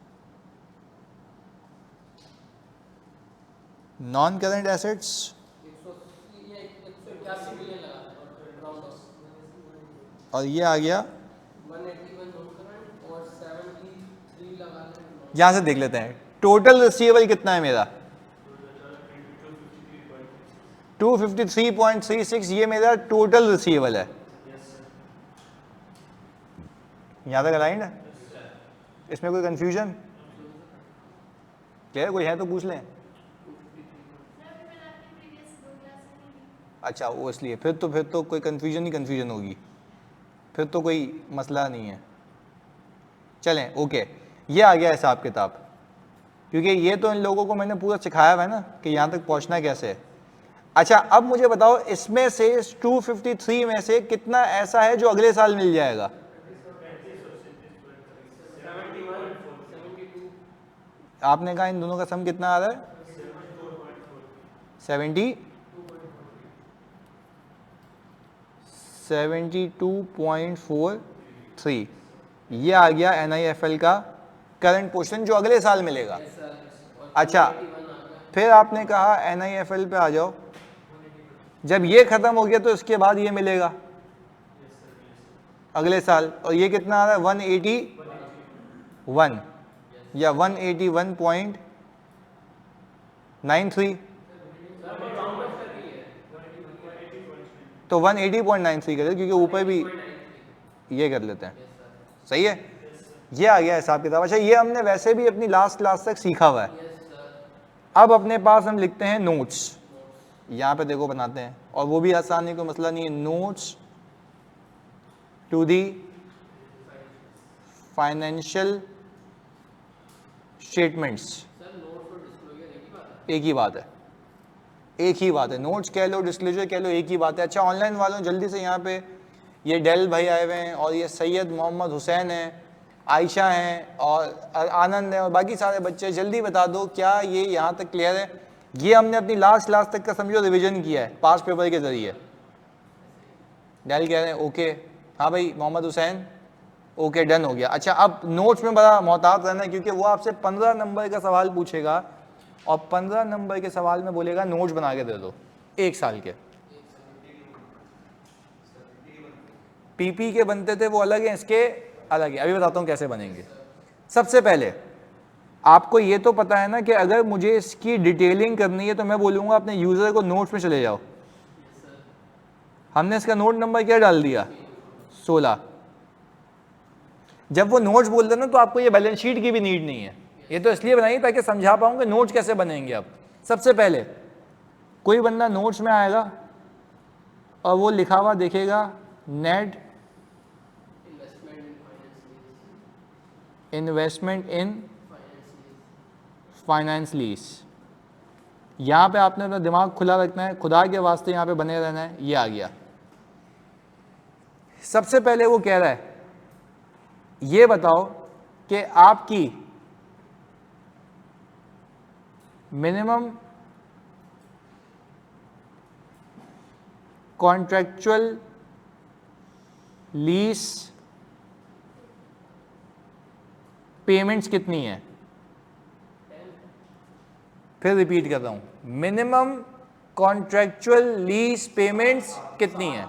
[SPEAKER 1] नॉन करेंट एसेट्स
[SPEAKER 2] 180 या 181 मिलियन लगा राउंड ऑफ,
[SPEAKER 1] और ये आ गया।
[SPEAKER 2] 181 नॉन करंट और 73 लगा लें।
[SPEAKER 1] यहाँ से देख लेते हैं टोटल रिसीवेबल कितना है मेरा। 253.36, ये मेरा टोटल रिसीवेबल है। यहाँ तक अलाइंड है? इसमें कोई कंफ्यूजन? क्लियर? कोई है तो पूछ लें। अच्छा, वो इसलिए फिर तो कोई कंफ्यूजन ही कंफ्यूजन होगी, फिर तो कोई मसला नहीं है। चलें, ओके, ये आ गया हिसाब किताब, क्योंकि ये तो इन लोगों को मैंने पूरा सिखाया हुआ है ना कि यहाँ तक पहुँचना कैसे है। अच्छा, अब मुझे बताओ इसमें से 253 में से कितना ऐसा है जो अगले साल मिल जाएगा?
[SPEAKER 2] 72
[SPEAKER 1] आपने कहा इन दोनों का सम कितना आ रहा है? 72.43। ये आ गया NIFL का करंट पोर्शन जो अगले साल मिलेगा। अच्छा, फिर आपने कहा NIFL पे आ जाओ, जब ये खत्म हो गया तो इसके बाद ये मिलेगा अगले साल, और ये कितना आ रहा है? 181 या 181.93, तो 180.93 कर दे, क्योंकि ऊपर भी ये कर लेते हैं। सही है, ये आ गया हिसाब किताब। अच्छा, ये हमने वैसे भी अपनी लास्ट क्लास तक सीखा हुआ है। अब अपने पास हम लिखते हैं नोट्स, यहाँ पे देखो बनाते हैं, और वो भी आसान है, कोई मसला नहीं है। Notes to the financial statements, एक ही बात है, एक ही बात है। नोट्स कह लो, डिस्क्लोजर कह लो, एक ही बात है। अच्छा, ऑनलाइन वालों जल्दी से यहाँ पे ये डेल भाई आए हुए हैं और ये सैयद मोहम्मद हुसैन हैं, आयशा हैं और आनंद है और बाकी सारे बच्चे, जल्दी बता दो क्या ये यहाँ तक क्लियर है? ये हमने अपनी लास्ट क्लास तक का समझो रिवीजन किया है पास्ट पेपर के जरिए। डैल कह रहे हैं ओके, हाँ भाई मोहम्मद हुसैन ओके डन हो गया। अच्छा अब नोट्स में बड़ा मोहतात रहना है क्योंकि वो आपसे 15 नंबर का सवाल पूछेगा और 15 नंबर के सवाल में बोलेगा नोट्स बना के दे दो 1 साल के। पीपी के बनते थे वो अलग है, इसके अलग है। अभी बताता हूँ कैसे बनेंगे। सबसे पहले आपको ये तो पता है ना कि अगर मुझे इसकी डिटेलिंग करनी है तो मैं बोलूँगा अपने यूज़र को नोट्स में चले जाओ। हमने इसका नोट नंबर क्या डाल दिया 16। जब वो नोट्स बोलते ना तो आपको ये बैलेंस शीट की भी नीड नहीं है, ये तो इसलिए बनाई ताकि समझा पाऊंगा नोट्स कैसे बनेंगे। अब सबसे पहले कोई बंदा नोट्स में आएगा और वो लिखा हुआ देखेगा net investment in finance lease. यहाँ पे आपने अपना दिमाग खुला रखना है, खुदा के वास्ते यहाँ पे बने रहना है। ये आ गया। सबसे पहले वो कह रहा है ये बताओ कि आपकी मिनिमम कॉन्ट्रैक्चुअल लीज पेमेंट्स कितनी है। फिर रिपीट कर रहा हूं, मिनिमम कॉन्ट्रैक्चुअल लीज पेमेंट्स कितनी है।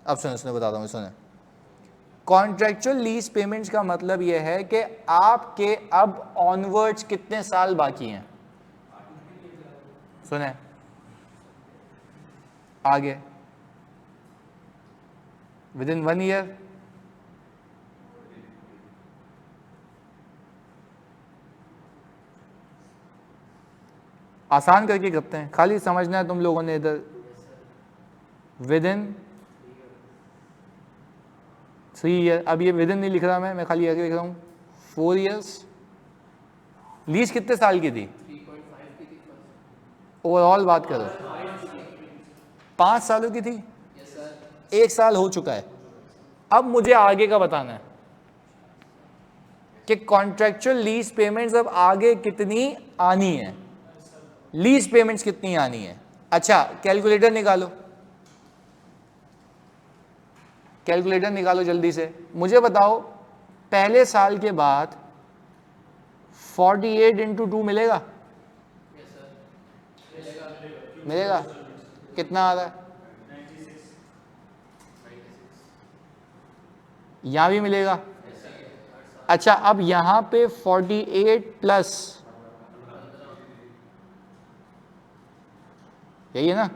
[SPEAKER 1] अब सुने बताता हूं, सुने। कॉन्ट्रैक्चुअल लीज पेमेंट्स का मतलब यह है कि आपके अब ऑनवर्ड्स कितने साल बाकी हैं। सुने आगे, विद इन 1 ईयर, आसान करके करते हैं, खाली समझना है तुम लोगों ने इधर। विद इन 3 ईयर, अब ये विद इन नहीं लिख रहा मैं खाली आगे लिख रहा हूँ 4 ईयर्स। लीज कितने साल की थी?
[SPEAKER 2] 3.5 की थी।
[SPEAKER 1] ओवरऑल बात करो 5 सालों की थी। 1 साल हो चुका है। अब मुझे आगे का बताना है कि कॉन्ट्रैक्चुअल लीज पेमेंट्स अब आगे कितनी आनी है, लीज पेमेंट्स कितनी आनी है। अच्छा कैलकुलेटर निकालो, कैलकुलेटर निकालो जल्दी से। मुझे बताओ पहले साल के बाद 48 इंटू 2 मिलेगा? मिलेगा। कितना आ रहा है? यहां भी मिलेगा। अच्छा अब यहां पे 48 प्लस, यही है ना?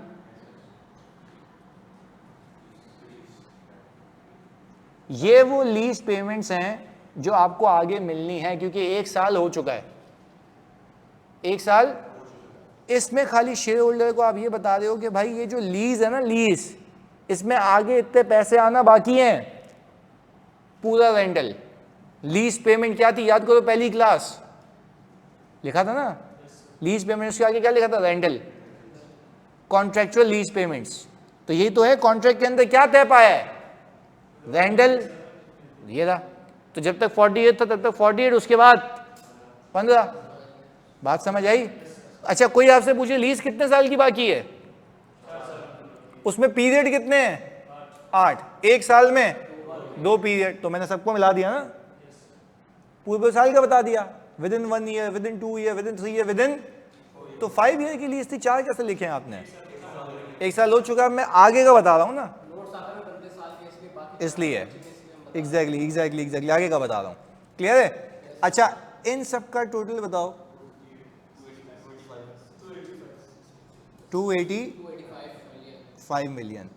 [SPEAKER 1] ये वो लीज पेमेंट्स हैं जो आपको आगे मिलनी है क्योंकि 1 साल हो चुका है। 1 साल इसमें खाली शेयर होल्डर को आप ये बता रहे हो कि भाई ये जो लीज है ना, लीज, इसमें आगे इतने पैसे आना बाकी हैं। पूरा रेंटल लीज पेमेंट क्या थी याद करो, पहली क्लास लिखा था ना। लीज पेमेंट्स के आगे क्या लिखा था? रेंटल। कॉन्ट्रैक्चुअल लीज पेमेंट्स, तो यही तो है कॉन्ट्रैक्ट के अंदर क्या तय पाया है? रेंटल। ये रहा। तो जब तक 48 था तब तक 48, उसके बाद 15। बात समझ आई? अच्छा कोई आपसे पूछे लीज कितने साल की बाकी है, उसमें पीरियड कितने हैं? 8। 1 साल में 2 पीरियड, तो मैंने सबको मिला दिया ना, पूरे साल का बता दिया। With in 1 year, with in 2 year, with in 3 year, with in, तो 5 ईयर की लीज थी। 4 कैसे लिखे हैं आपने? 1 साल हो चुका है। मैं आगे का बता रहा हूं ना, इसलिए एग्जैक्टली आगे का बता रहा हूं। क्लियर है? अच्छा इन सब का टोटल बताओ। 285 मिलियन।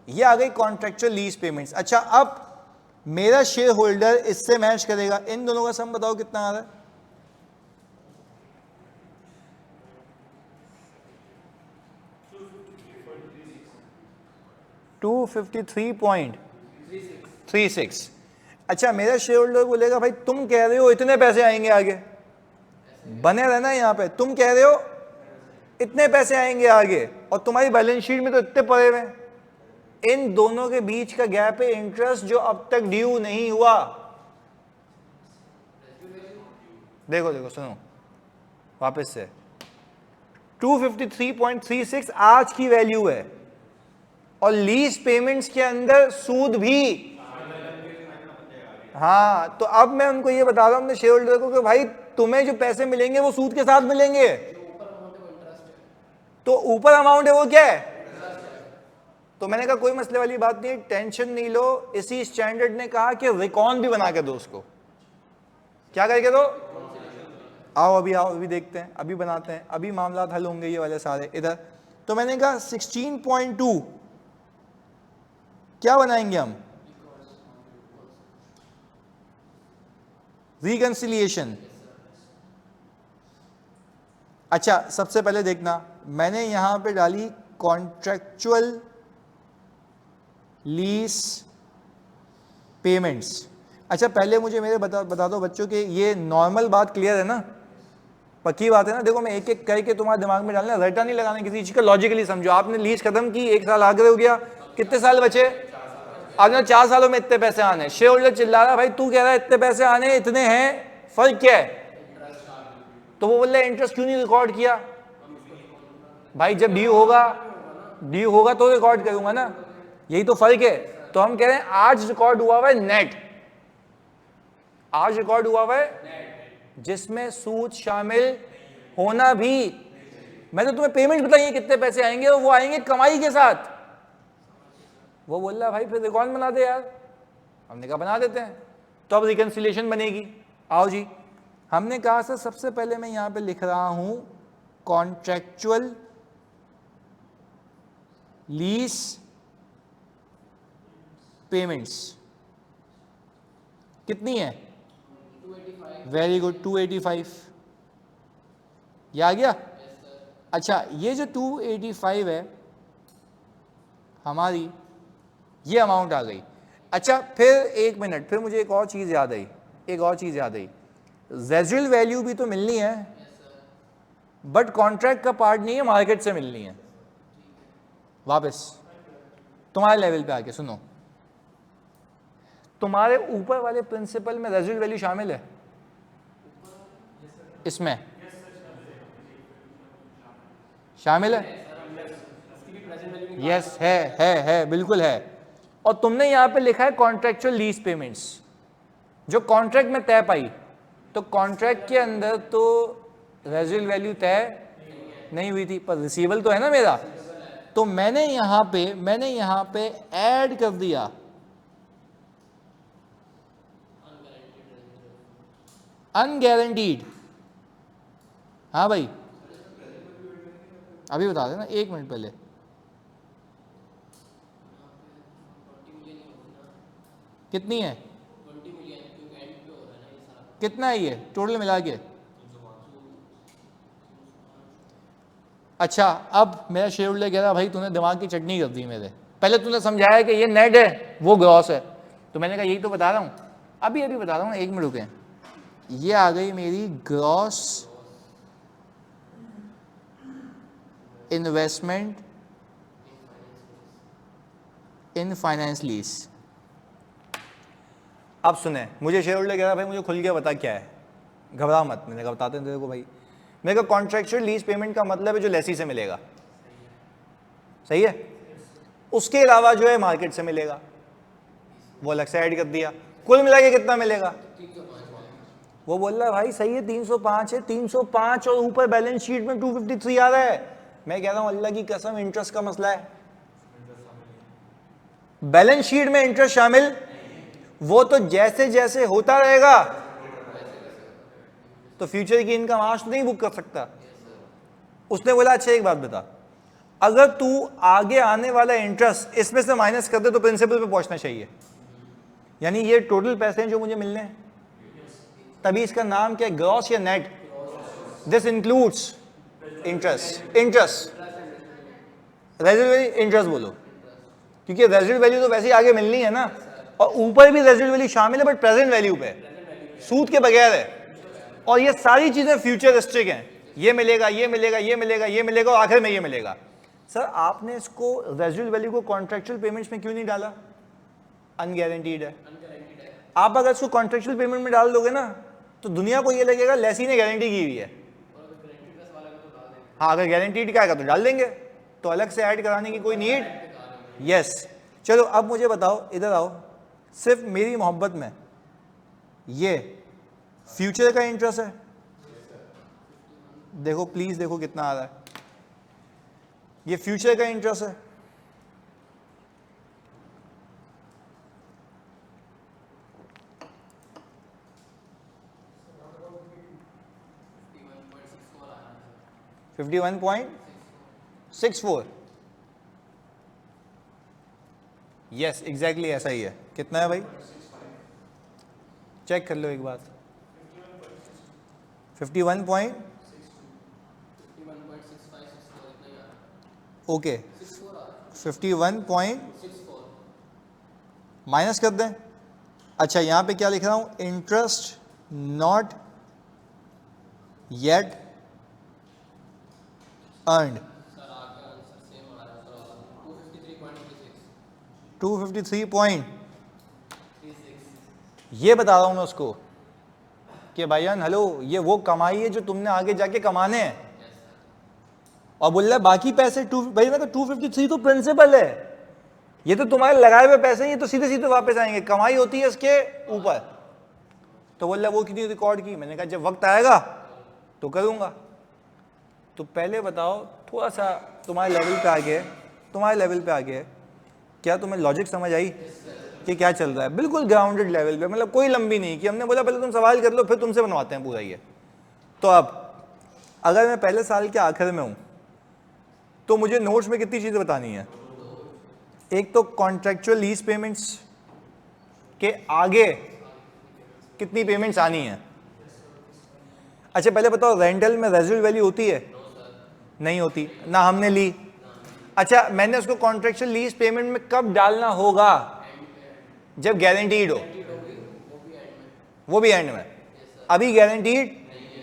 [SPEAKER 1] ये आ गई कॉन्ट्रैक्चुअल लीज पेमेंट्स। अच्छा अब मेरा शेयर होल्डर इससे मैच करेगा, इन दोनों का सम बताओ कितना आ रहा है? 253.36। अच्छा मेरा शेयर होल्डर बोलेगा भाई तुम कह रहे हो इतने पैसे आएंगे आगे, बने रहना यहाँ पे, तुम कह रहे हो इतने पैसे आएंगे आगे और तुम्हारी बैलेंस शीट में तो इतने पड़े हुए। इन दोनों के बीच का गैप है इंटरेस्ट जो अब तक ड्यू नहीं हुआ। देखो देखो सुनो वापस से, 253.36 आज की वैल्यू है, और लीज पेमेंट्स के अंदर सूद भी। हाँ, तो अब मैं उनको ये बता रहा हूं अपने शेयर होल्डर को कि भाई तुम्हें जो पैसे मिलेंगे वो सूद के साथ मिलेंगे। तो ऊपर अमाउंट है वो क्या है? तो मैंने कहा कोई मसले वाली बात नहीं, टेंशन नहीं लो। इसी स्टैंडर्ड ने कहा कि रिकॉन भी बना के दो उसको। क्या करके दो? आओ अभी देखते हैं, अभी बनाते हैं, अभी मामला हल होंगे ये वाले सारे इधर। तो मैंने कहा 16.2 क्या बनाएंगे हम? रिकंसिलिएशन। अच्छा, सबसे पहले देखना, मैंने यहां पे डाली कॉन्ट्रेक्चुअल लीज पेमेंट्स। अच्छा, पहले मुझे मेरे बता दो बच्चों कि ये नॉर्मल बात क्लियर है ना, पक्की बात है ना? देखो मैं एक एक करके तुम्हारे दिमाग में डालना, रटा नहीं लगाना किसी चीज का, लॉजिकली समझो। आपने लीज खत्म की, 1 साल आगे हो गया, कितने साल बचे? आपने 4 सालों में इतने पैसे आने। शेयर होल्डर चिल्ला रहा भाई तू कह रहा है इतने पैसे आने, इतने हैं, फर्क क्या है? तो वो बोल रहे इंटरेस्ट क्यों नहीं रिकॉर्ड किया? भाई जब ड्यू होगा तो रिकॉर्ड करूंगा ना, यही तो फर्क है। तो हम कह रहे हैं आज रिकॉर्ड हुआ हुआ है नेट, आज रिकॉर्ड हुआ हुआ है जिसमें सूद शामिल होना भी। मैंने तुम्हें पेमेंट बताई है कितने पैसे आएंगे, और वो आएंगे कमाई के साथ। वो बोल रहा भाई फिर रिकॉर्ड बना दे यार। हमने कहा बना देते हैं। तो अब रिकंसिलिएशन बनेगी। आओ जी, हमने कहा सर सबसे पहले मैं यहां पे लिख रहा हूं कॉन्ट्रेक्चुअल लीज पेमेंट्स कितनी है?
[SPEAKER 2] 285।
[SPEAKER 1] Very good, 285। ये आ गया? अच्छा, ये जो 285 है हमारी, ये अमाउंट आ गई। अच्छा, फिर एक मिनट, फिर मुझे एक और चीज़ याद आई, रेजिडुअल वैल्यू भी तो मिलनी है, बट कॉन्ट्रैक्ट का पार्ट नहीं है, मार्केट से मिलनी है। वापस तुम्हारे लेवल पे आके सुनो, तुम्हारे ऊपर वाले प्रिंसिपल में रेजिडुअल वैल्यू शामिल है इसमें? शामिल है? यस है, बिल्कुल है। और तुमने यहां पे लिखा है कॉन्ट्रेक्चुअल लीज पेमेंट्स, जो कॉन्ट्रैक्ट में तय पाई। तो कॉन्ट्रैक्ट के अंदर तो रेजिडुअल वैल्यू तय नहीं हुई थी, पर रिसीवेबल तो है ना मेरा। तो मैंने यहां पे ऐड कर दिया अनगारंटीड। हाँ भाई, अभी बता देना, 1 मिनट पहले। कितनी है?
[SPEAKER 2] 20 मिलियन, क्योंकि एंड पे हो रहा है ना ये सारा।
[SPEAKER 1] कितना है ये टोटल मिला के? अच्छा, अब मेरा शेयर होल्डर कह रहा भाई तूने दिमाग की चटनी कर दी मेरे। पहले तूने समझाया कि ये नेट है वो ग्रॉस है, तो मैंने कहा यही तो बता रहा हूँ, अभी बता रहा हूँ, 1 मिनट रुके। ये आ गई मेरी gross investment in finance lease. अब सुने, मुझे शेयर होल्डर कह रहा भाई मुझे खुल के बता क्या है, घबरा मत। मैंने कहा बताते हैं तेरे को भाई। मेरे को कॉन्ट्रेक्चुअल लीज पेमेंट का मतलब है जो लेसी से मिलेगा, सही है? उसके अलावा जो है मार्केट से मिलेगा, वो अलग से ऐड कर दिया। कुल मिला के कितना मिलेगा? वो बोल रहा है भाई सही है 305 है, 305 और ऊपर बैलेंस शीट में 253 आ रहा है। मैं कह रहा हूं अल्लाह की कसम इंटरेस्ट का मसला है, बैलेंस शीट में इंटरेस्ट शामिल, वो तो जैसे जैसे होता रहेगा तो फ्यूचर की इनकम आज तो नहीं बुक कर सकता। उसने बोला अच्छा एक बात बता, अगर तू आगे आने वाला इंटरेस्ट इसमें से माइनस कर दे तो प्रिंसिपल पे पहुंचना चाहिए, यानी ये टोटल पैसे हैं जो मुझे मिलने हैं। तभी इसका नाम क्या है, ग्रॉस या net? This includes interest, residual interest बोलो, क्योंकि रेजिडुअल वैल्यू तो वैसे ही आगे मिलनी है ना, और ऊपर भी रेजिडुअल वैल्यू शामिल है बट प्रेजेंट वैल्यू पे, सूद के बगैर है। और ये सारी चीजें फ्यूचरिस्टिक हैं, ये मिलेगा ये मिलेगा ये मिलेगा ये मिलेगा और आखिर में ये मिलेगा। सर आपने इसको रेजिडुअल वैल्यू को कॉन्ट्रेक्चुअल पेमेंट्स में क्यों नहीं डाला? अनगारंटीड है। आप अगर इसको कॉन्ट्रेक्चुअल पेमेंट में डाल दोगे ना तो दुनिया को ये लगेगा लेसी ने गारंटी की हुई है।
[SPEAKER 2] और अगर गारंटी प्लस वाला का तो डाल देंगे।
[SPEAKER 1] हाँ, अगर गारंटीड का आएगा तो डाल देंगे, तो अलग से ऐड कराने की कोई नीड। यस। चलो अब मुझे बताओ, इधर आओ, सिर्फ मेरी मोहब्बत में ये फ्यूचर का इंटरेस्ट है। देखो प्लीज, देखो कितना आ रहा है, ये फ्यूचर का इंटरेस्ट है।
[SPEAKER 2] $51.64
[SPEAKER 1] 51.64। यस, एग्जैक्टली ऐसा ही है। कितना है भाई, चेक कर लो एक बार। 51 पॉइंट
[SPEAKER 2] 51.6564 इतना ही आ रहा है।
[SPEAKER 1] ओके,
[SPEAKER 2] 64 आ रहा है।
[SPEAKER 1] 51.64
[SPEAKER 2] 64
[SPEAKER 1] माइनस कर दें। अच्छा, यहाँ पे क्या लिख रहा हूँ, interest not yet earned,
[SPEAKER 2] sir आपका आंसर सेम आ रहा है सर, 253.36
[SPEAKER 1] 253 पॉइंट। ये बता रहा हूँ मैं उसको कि भाईजान हेलो, ये वो कमाई है जो तुमने आगे जाके कमाने हैं। और बोल रहा है बाकी पैसे भाई मैं 253 तो प्रिंसिपल है, ये तो तुम्हारे लगाए हुए पैसे हैं, ये तो सीधे सीधे वापस आएंगे, कमाई होती है इसके ऊपर। तो बोल रहा है वो कितनी रिकॉर्ड की, मैंने कहा जब वक्त आएगा तो करूंगा। तो पहले बताओ, थोड़ा सा तुम्हारे लेवल पे आ गया, तुम्हारे लेवल पे आ गया, क्या तुम्हें लॉजिक समझ आई कि क्या चल रहा है? बिल्कुल ग्राउंडेड लेवल पे, मतलब कोई लंबी नहीं कि हमने बोला पहले तुम सवाल कर लो फिर तुमसे बनवाते हैं पूरा ये। तो अब अगर मैं पहले साल के आखिर में हूं तो मुझे नोट्स में कितनी चीजें बतानी है। एक तो कॉन्ट्रेक्चुअल लीज पेमेंट्स के आगे कितनी पेमेंट्स आनी है। अच्छा पहले बताओ, रेंटल में रेजिडुअल वैल्यू होती है? नहीं होती ना, हमने ली। अच्छा, मैंने उसको कॉन्ट्रेक्चुअल लीज पेमेंट में कब डालना होगा? जब गारंटीड हो, वो भी एंड में। अभी गारंटीड,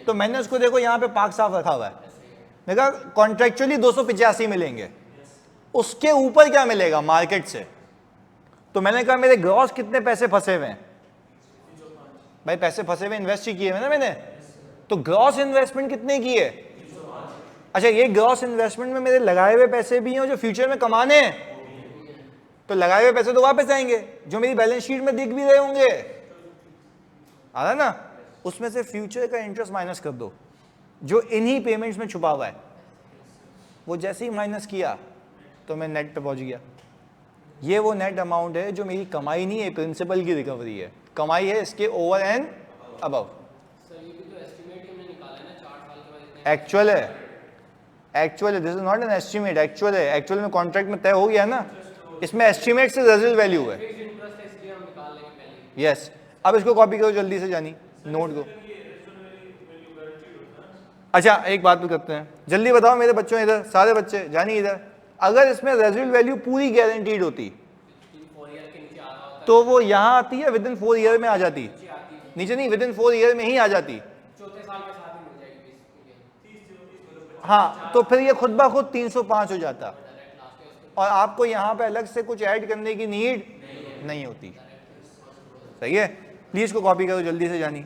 [SPEAKER 1] तो मैंने उसको देखो यहाँ पे पाक साफ रखा हुआ है, मैंने कहा कॉन्ट्रेक्चुअली 285 मिलेंगे, उसके ऊपर क्या मिलेगा मार्केट से। तो मैंने कहा मेरे ग्रॉस कितने पैसे फंसे हुए हैं भाई, पैसे फंसे हुए इन्वेस्ट ही किए हुए ना मैंने, तो ग्रॉस इन्वेस्टमेंट कितने की है? अच्छा, ये ग्रॉस इन्वेस्टमेंट में मेरे लगाए हुए पैसे भी हैं जो फ्यूचर में कमाने हैं, तो लगाए हुए पैसे तो वापस आएंगे, जो मेरी बैलेंस शीट में दिख भी रहे होंगे, आ रहा ना, उसमें से फ्यूचर का इंटरेस्ट माइनस कर दो जो इन्हीं पेमेंट्स में छुपा हुआ है। वो जैसे ही माइनस किया तो मैं नेट पे पहुंच गया। ये वो नेट अमाउंट है जो मेरी कमाई नहीं है, प्रिंसिपल की रिकवरी है, कमाई है इसके ओवर एंड अबव।
[SPEAKER 2] सर ये भी तो एस्टिमेट ही हमने निकाला है ना, 4 साल के बाद इतने।
[SPEAKER 1] एक्चुअल है, एक्चुअल है, this is not an estimate, actual है। एक्चुअल में कॉन्ट्रैक्ट में तय हो गया ना, इसमें एस्टिमेट से रेजिडुअल वैल्यू है।
[SPEAKER 2] फिक्स्ड इंटरेस्ट है इसलिए हम निकाल लेंगे पहले।
[SPEAKER 1] यस, अब इसको कॉपी करो जल्दी से जानी नोट को। अच्छा एक बात भी करते हैं, जल्दी बताओ मेरे बच्चों, इधर सारे बच्चे जानी इधर, अगर इसमें रेजिडुअल वैल्यू पूरी गारंटीड होती
[SPEAKER 2] 4 ईयर के नीचे आ रहा होता
[SPEAKER 1] तो वो यहाँ आती है विद इन 4 ईयर में आ जाती,
[SPEAKER 2] है, आती है
[SPEAKER 1] नीचे नहीं, विद इन 4 ईयर में ही आ जाती।
[SPEAKER 2] चौथे साल के साथ ही मिल जाएगी बेसिकली।
[SPEAKER 1] हाँ, तो फिर ये खुद ब खुद 305 हो जाता
[SPEAKER 2] डायरेक्ट लास्ट है उसके
[SPEAKER 1] और आपको यहाँ पे अलग से कुछ ऐड करने की नीड नहीं होती। सही है, प्लीज को कॉपी करो जल्दी से जानी।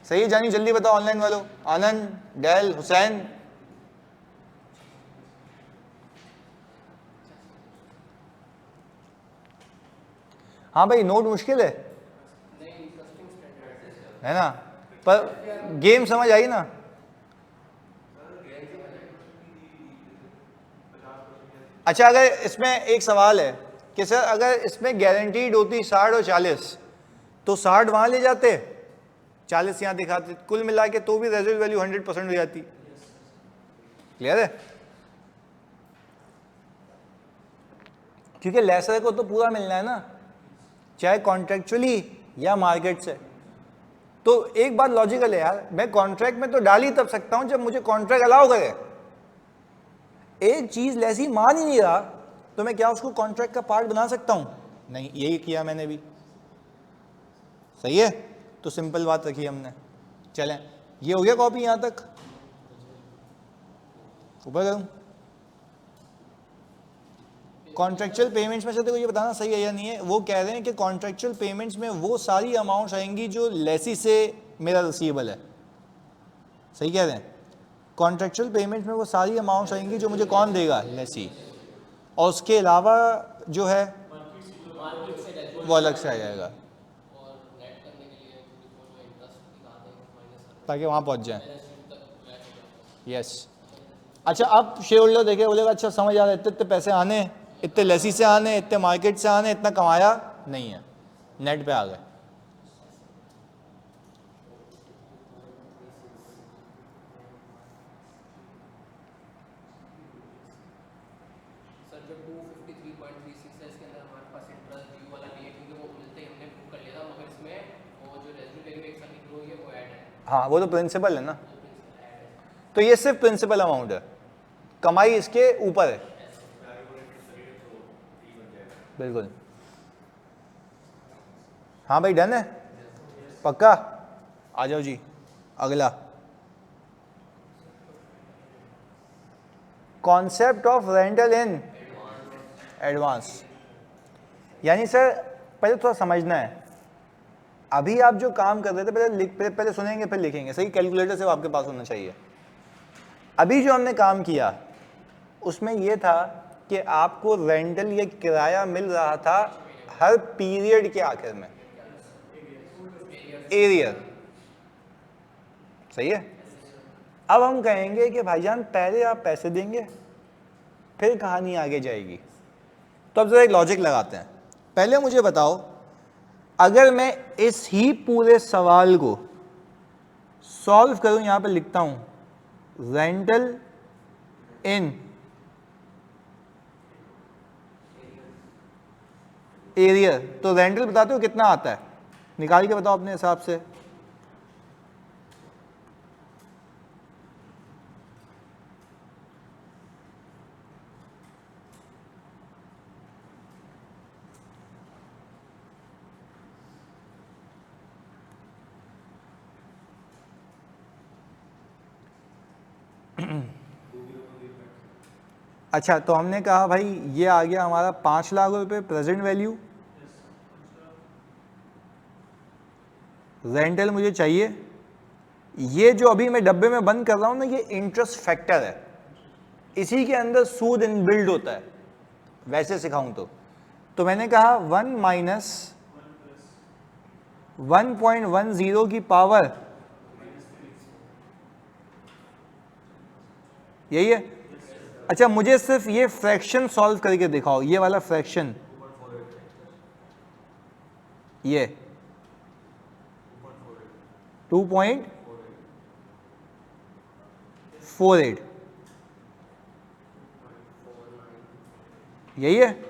[SPEAKER 1] सही है जानी, जल्दी बताओ ऑनलाइन वालों, आनंद, डैल, हुसैन। हाँ भाई, नोट मुश्किल है,
[SPEAKER 2] नहीं, इंटरेस्टिंग स्टैंडर्ड
[SPEAKER 1] है ना, पर गेम समझ आई ना। अच्छा, अगर इसमें एक सवाल है कि सर अगर इसमें गारंटीड होती 60 और 40 तो 60 वहां ले जाते, 40 यहाँ दिखाते, कुल मिला के तो भी रेजिडुअल वैल्यू 100% हो जाती। क्लियर है? क्योंकि लेसर को तो पूरा मिलना है ना, चाहे कॉन्ट्रेक्चुअली या मार्केट से। तो एक बात लॉजिकल है यार, मैं कॉन्ट्रैक्ट में तो डाल ही तब सकता हूं जब मुझे कॉन्ट्रैक्ट अलाउ करे। एक चीज लेसी मान ही नहीं रहा तो मैं क्या उसको कॉन्ट्रैक्ट का पार्ट बना सकता हूं? नहीं, यही किया मैंने भी। सही है, तो सिंपल बात रखी हमने। चलें, ये हो गया कॉपी यहां तक, ऊपर करूं? कॉन्ट्रेक्चुअल पेमेंट्स में से तो ये बताना सही है या नहीं है। वो कह रहे हैं कि कॉन्ट्रेक्चुअल पेमेंट्स में वो सारी अमाउंट आएंगी जो लेसी से मेरा रिसीवेबल है। सही कह रहे हैं, कॉन्ट्रेक्चुअल पेमेंट्स में वो सारी अमाउंट आएंगी जो मुझे कौन देगा, लेसी, और उसके अलावा जो है वो अलग से आ जाएगा ताकि वहाँ पहुँच जाए। यस अच्छा, अब शेयर होल्डर देखे बोलेगा अच्छा समझ आ रहा है, इतने इतने पैसे आने, इतने लेसी से आने, इतने मार्केट से आने, इतना कमाया नहीं है, नेट पे आ गए।
[SPEAKER 2] सर जो 253.36 है इसके अंदर हमारे पास इंटरेस्ट ड्यू वाला नहीं है क्योंकि वो मिलते ही हमने बुक कर लिया था, मगर इसमें वो जो रेजिडुअल एक साल की ग्रो है वो ऐड है।
[SPEAKER 1] हाँ वो तो प्रिंसिपल है ना, तो ये सिर्फ प्रिंसिपल अमाउंट है, कमाई इसके ऊपर है। बिल्कुल हाँ भाई, डन है पक्का। आ जाओ जी, अगला concept of rental in advance. यानी सर पहले थोड़ा समझना है, अभी आप जो काम कर रहे थे पहले सुनेंगे फिर लिखेंगे, सही कैलकुलेटर से आपके पास होना चाहिए। अभी जो हमने काम किया उसमें यह था कि आपको रेंटल या किराया मिल रहा था हर पीरियड के आखिर में, एरियर, सही है। अब हम कहेंगे कि भाईजान पहले आप पैसे देंगे फिर कहानी आगे जाएगी। तो अब जरा एक लॉजिक लगाते हैं। पहले मुझे बताओ, अगर मैं इस ही पूरे सवाल को सॉल्व करूं, यहां पे लिखता हूं रेंटल इन एरियर, तो रेंटल बताते हो कितना आता है, निकाल के बताओ अपने हिसाब से। अच्छा तो हमने कहा भाई ये आ गया हमारा 5 लाख रुपए प्रेजेंट वैल्यू, रेंटल मुझे चाहिए। ये जो अभी मैं डब्बे में बंद कर रहा हूं ना, ये इंटरेस्ट फैक्टर है, इसी के अंदर सूद इनबिल्ड होता है, वैसे सिखाऊं तो मैंने कहा 1 माइनस 1.10 की पावर, यही है। अच्छा मुझे सिर्फ ये फ्रैक्शन सॉल्व करके दिखाओ, ये वाला फ्रैक्शन, ये 2.48, यही है।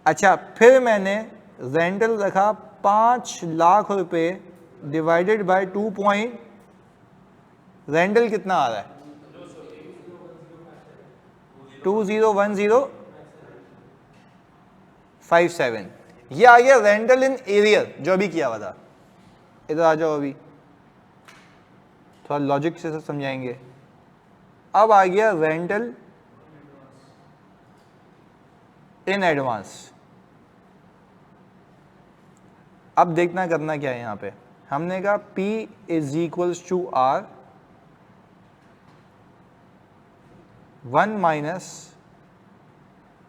[SPEAKER 1] अच्छा फिर मैंने रेंटल रखा 5 लाख रुपए डिवाइडेड बाय 2 पॉइंट, रेंटल कितना आ रहा है 201057, ये आ गया रेंटल इन एरियर जो अभी किया हुआ था। इधर आ जाओ, अभी थोड़ा लॉजिक से समझाएंगे। अब आ गया रेंटल इन एडवांस। अब देखना करना क्या है यहां पे, हमने कहा P is equals to R 1 minus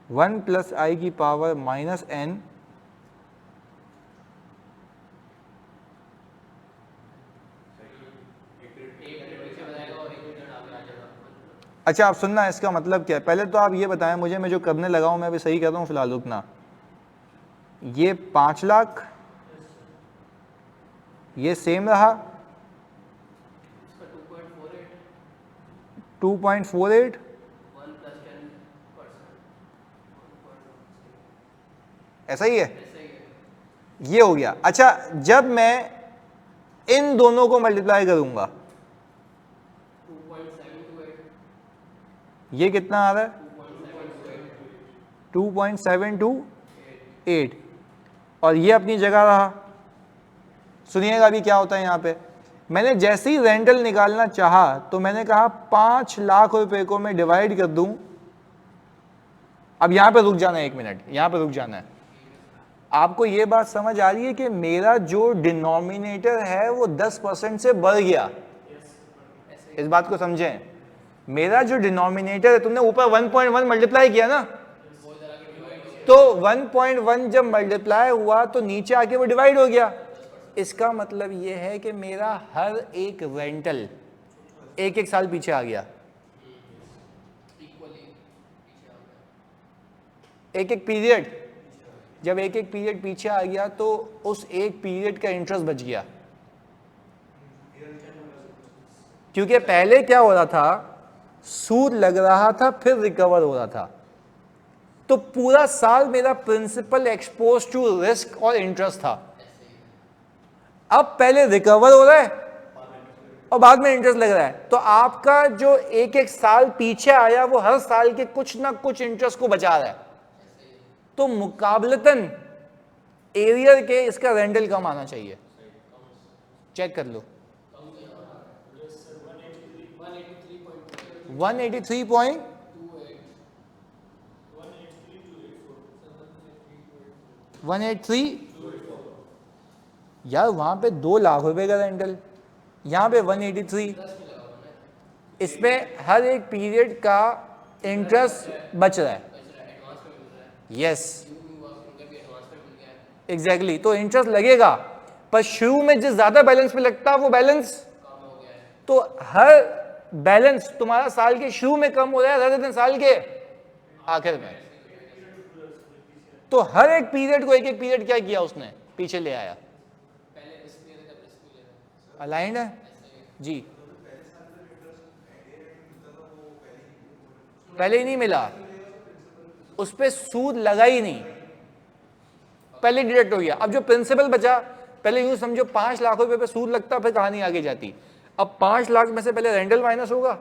[SPEAKER 1] 1 plus I की पावर माइनस n अच्छा आप सुनना, इसका मतलब क्या है पहले तो आप ये बताएं मुझे, मैं जो करने लगा हूं मैं अभी सही कर रहा हूं फिलहाल, रुकना। ये 5 लाख ये सेम रहा 2.48, ऐसा ही है, ये हो गया। अच्छा जब मैं इन दोनों को मल्टीप्लाई करूंगा ये कितना आ रहा है 2.728, और ये अपनी जगह रहा। सुनिएगा अभी क्या होता है यहां पे, मैंने जैसे ही रेंटल निकालना चाहा तो मैंने कहा 5 लाख रुपए को मैं डिवाइड कर दूं अब यहाँ पे रुक जाना है, 1 मिनट यहाँ पे रुक जाना है। आपको ये बात समझ आ रही है कि मेरा जो डिनोमिनेटर है वो 10% से बढ़ गया, इस बात को समझें। मेरा जो डिनोमिनेटर है, तुमने ऊपर 1.1 मल्टीप्लाई किया ना, तो 1.1 जब मल्टीप्लाई हुआ तो नीचे आके वो डिवाइड हो गया। इसका मतलब ये है कि मेरा हर एक रेंटल 1-1 साल पीछे आ गया, एक एक पीरियड। जब एक एक पीरियड पीछे आ गया तो उस एक पीरियड का इंटरेस्ट बच गया। क्योंकि पहले क्या हो रहा था, सूद लग रहा था फिर रिकवर हो रहा था, तो पूरा साल मेरा प्रिंसिपल एक्सपोज टू रिस्क और इंटरेस्ट था। अब पहले रिकवर हो रहा है और बाद में इंटरेस्ट लग रहा है, तो आपका जो एक एक साल पीछे आया वो हर साल के कुछ ना कुछ इंटरेस्ट को बचा रहा है। तो मुकाबलतन एरियर के इसका रेंटल कम आना चाहिए। चेक कर लो, 183 यार, वहां पे 2 लाख रुपए का रेंटल, यहां पे 183। इसमें हर एक पीरियड का इंटरेस्ट बच रहा है। यस एग्जैक्टली, तो इंटरेस्ट लगेगा, पर शुरू में जिस ज्यादा बैलेंस पे लगता है वो बैलेंस, तो हर बैलेंस तुम्हारा साल के शुरू में कम हो रहा है rather than साल के आखिर में। तो हर एक पीरियड को एक एक पीरियड क्या किया उसने, पीछे ले आया। अलाइंड है जी, पहले ही नहीं मिला, उस पे सूद लगा ही नहीं, पहले डिडक्ट हो गया। अब जो प्रिंसिपल बचा, पहले यूं समझो 5 लाख रुपए पे सूद लगता, फिर कहानी आगे जाती। अब 5 लाख में से पहले रेंटल माइनस होगा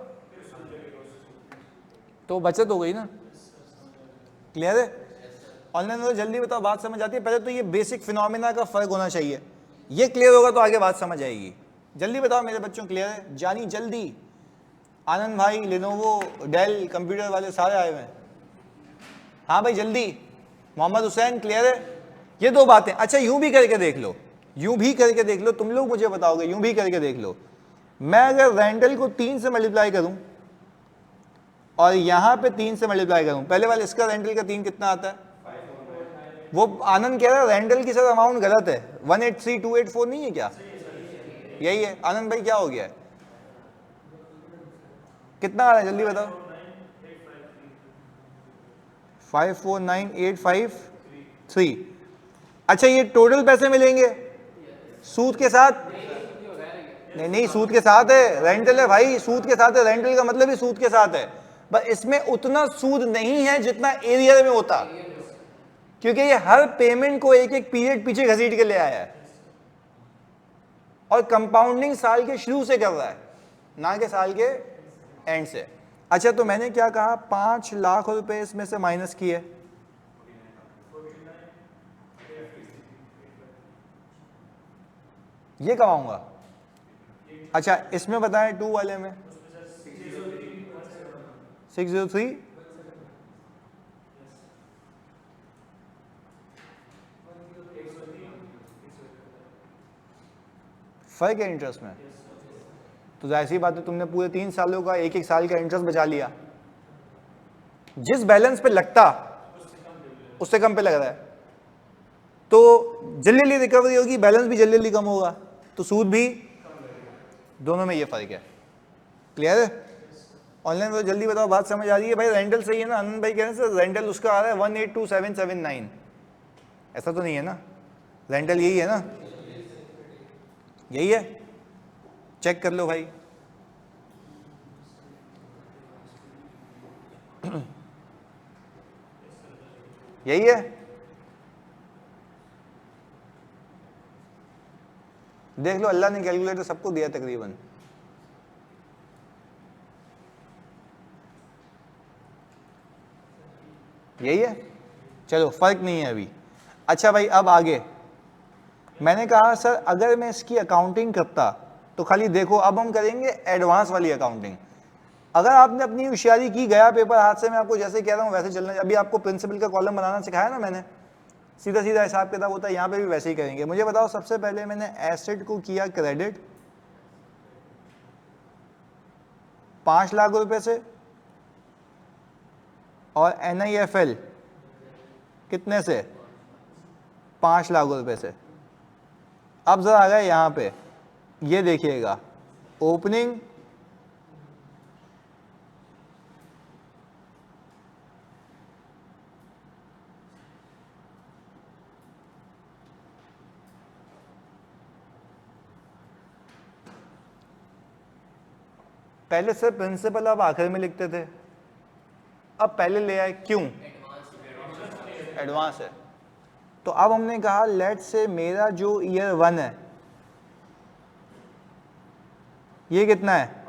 [SPEAKER 1] तो बचत हो गई ना। क्लियर है? ऑनलाइन तो जल्दी बताओ, बात समझ आती है? पहले तो ये बेसिक फिनोमिना का फर्क होना चाहिए, ये क्लियर होगा तो आगे बात समझ आएगी। जल्दी बताओ मेरे बच्चों, क्लियर है? जानी जल्दी। आनंद भाई, लिनोवो, डेल कंप्यूटर वाले सारे आए हुए हैं। हाँ भाई जल्दी। मोहम्मद हुसैन, क्लियर है? ये 2 बातें। अच्छा यूं भी करके देख लो, यूं भी करके देख लो, तुम लोग मुझे बताओगे, यूं भी करके देख लो। मैं अगर रेंटल को 3 से मल्टीप्लाई करूं और यहां पे 3 से मल्टीप्लाई करूं, पहले वाले इसका रेंटल का 3 कितना आता है? वो आनंद कह रहा है रेंटल की सर अमाउंट गलत है, 183,284 नहीं है क्या? यही है आनंद भाई, क्या हो गया है? कितना आ रहा है जल्दी बताओ? 549,853। अच्छा ये टोटल पैसे मिलेंगे सूद के साथ? नहीं नहीं, सूद के साथ है, रेंटल है भाई, सूद के साथ है, रेंटल का मतलब ही सूद के साथ है। बस इसमें उतना सूद नहीं है जितना एरियर में होता, क्योंकि ये हर पेमेंट को एक एक पीरियड पीछे घसीट के ले आया है और कंपाउंडिंग साल के शुरू से कर रहा है, ना कि साल के एंड से। अच्छा तो मैंने क्या कहा, 5 लाख रुपए इसमें से माइनस किए, ये कमाऊंगा। अच्छा इसमें बताएं 2 वाले में 603, फर्क है इंटरेस्ट में। तो जाहिर सी बात है, तुमने पूरे 3 सालों का 1-1 साल का इंटरेस्ट बचा लिया। जिस बैलेंस पे लगता उससे कम पे लग रहा है, तो जल्दी जल्दी रिकवरी होगी, बैलेंस भी जल्दी जल्दी कम होगा, तो सूद भी, दोनों में ये फर्क है। क्लियर है? ऑनलाइन तो जल्दी बताओ, बात समझ आ रही है? भाई रेंटल सही है ना? आनंद भाई कह रहे हैं सर रेंटल उसका आ रहा है 182,779, ऐसा तो नहीं है ना? रेंटल यही है ना? यही है, चेक कर लो भाई। यही है, देख लो, अल्लाह ने कैलकुलेटर सबको दिया तकरीबन। यही है, चलो फर्क नहीं है अभी। अच्छा भाई अब आगे, मैंने कहा सर अगर मैं इसकी अकाउंटिंग करता तो खाली देखो, अब हम करेंगे एडवांस वाली अकाउंटिंग। अगर आपने अपनी होशियारी की, गया पेपर हाथ से, मैं आपको जैसे कह रहा हूँ वैसे चलना। अभी आपको प्रिंसिपल का कॉलम बनाना सिखाया ना मैंने, सीधा सीधा हिसाब किताब होता है, यहाँ पे भी वैसे ही करेंगे। मुझे बताओ, सबसे पहले मैंने एसेट को किया क्रेडिट 5 लाख रुपए से, और NIFL कितने से? 5 लाख रुपए से। अब जरा आ गए यहाँ पे, ये देखिएगा, ओपनिंग पहले से प्रिंसिपल अब आखिर में लिखते थे, अब पहले ले आए, क्यों? एडवांस है। तो अब हमने कहा लेट से मेरा जो ईयर 1 है ये कितना है?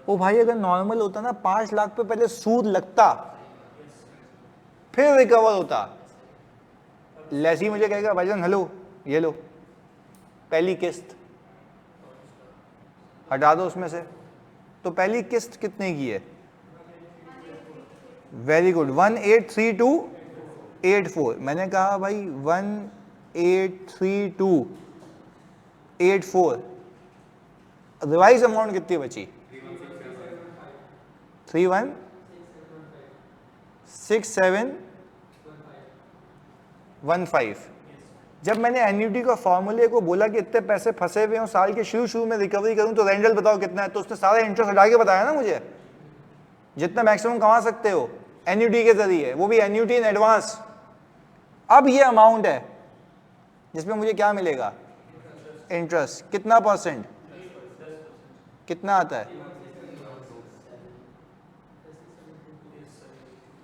[SPEAKER 1] ओ भाई, अगर नॉर्मल होता ना 5 लाख पे पहले सूद लगता फिर रिकवर होता। लेसी मुझे कहेगा भाईजान हेलो ये लो पहली किस्त, हटा दो उसमें से। तो पहली किस्त कितने की है? Very good, 183284। मैंने कहा भाई 183284। रिवाइज अमाउंट कितनी बची? 316715। जब मैंने एन्युटी का फॉर्मूले को बोला कि इतने पैसे फंसे हुए हो, साल के शुरू में रिकवरी करूं तो रेंडल बताओ कितना है, तो उसने सारा इंटरेस्ट हटा के बताया ना मुझे जितना मैक्सिमम कमा सकते हो एन्युटी के जरिए, वो भी एन्युटी इन एडवांस। अब ये अमाउंट है जिसमें मुझे क्या मिलेगा? इंटरेस्ट। कितना परसेंट? कितना आता है?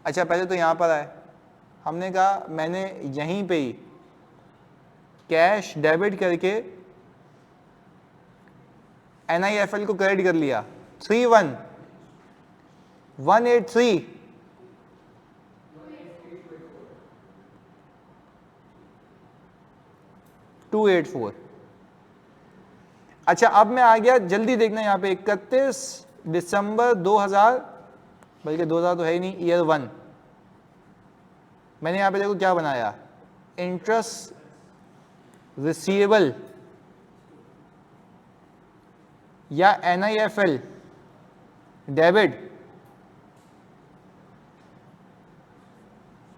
[SPEAKER 1] अच्छा, पहले तो यहां पर आए, हमने कहा मैंने यहीं पे ही कैश डेबिट करके NIFL को क्रेडिट कर लिया। 31,183,284। अच्छा, अब मैं आ गया, जल्दी देखना यहाँ पे 31 दिसंबर 2000, बल्कि 2000 तो है ही नहीं, ईयर 1। मैंने यहाँ पे देखो क्या बनाया, इंटरेस्ट रिसीवेबल या NIFL डेबिट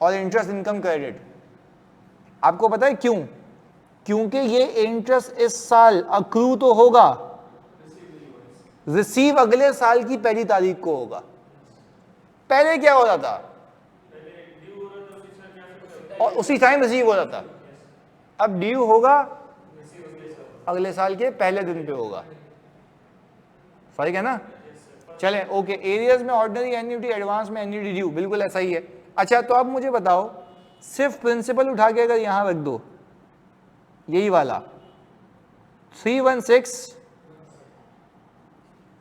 [SPEAKER 1] और इंटरेस्ट इनकम क्रेडिट। आपको पता है क्यों? क्योंकि ये इंटरेस्ट इस साल अक्रू तो होगा, रिसीव अगले साल की पहली तारीख को होगा। पहले क्या हो रहा था? और उसी टाइम रिसीव हो रहा था। अब ड्यू होगा अगले साल के पहले दिन पे होगा। फर्क है ना? चलें, ओके। एरियर्स में ऑर्डिनरी एन्युटी, एडवांस में एन्युटी ड्यू, बिल्कुल ऐसा ही है। अच्छा, तो अब मुझे बताओ, सिर्फ प्रिंसिपल उठा के अगर यहां रख दो, यही वाला 316,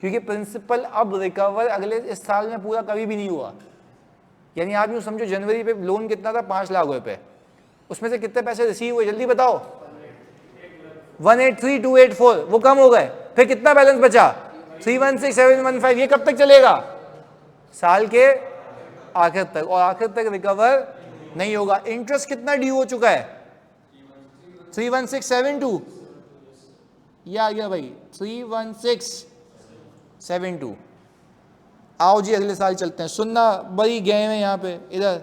[SPEAKER 1] क्योंकि प्रिंसिपल अब रिकवर अगले इस साल में पूरा कभी भी नहीं हुआ। यानी आप यूं समझो, जनवरी पे लोन कितना था? 5 लाख रुपए। उसमें से कितने पैसे रिसीव हुए जल्दी बताओ? 183,284, वो कम हो गए। फिर कितना बैलेंस बचा? 316,715। ये कब तक चलेगा? साल के आखिर तक, और आखिर तक रिकवर नहीं होगा। इंटरेस्ट कितना ड्यू हो चुका है? 31672। ये आ गया भाई 31672। आओ जी अगले साल चलते हैं, सुनना बड़ी गए हैं यहाँ पे। इधर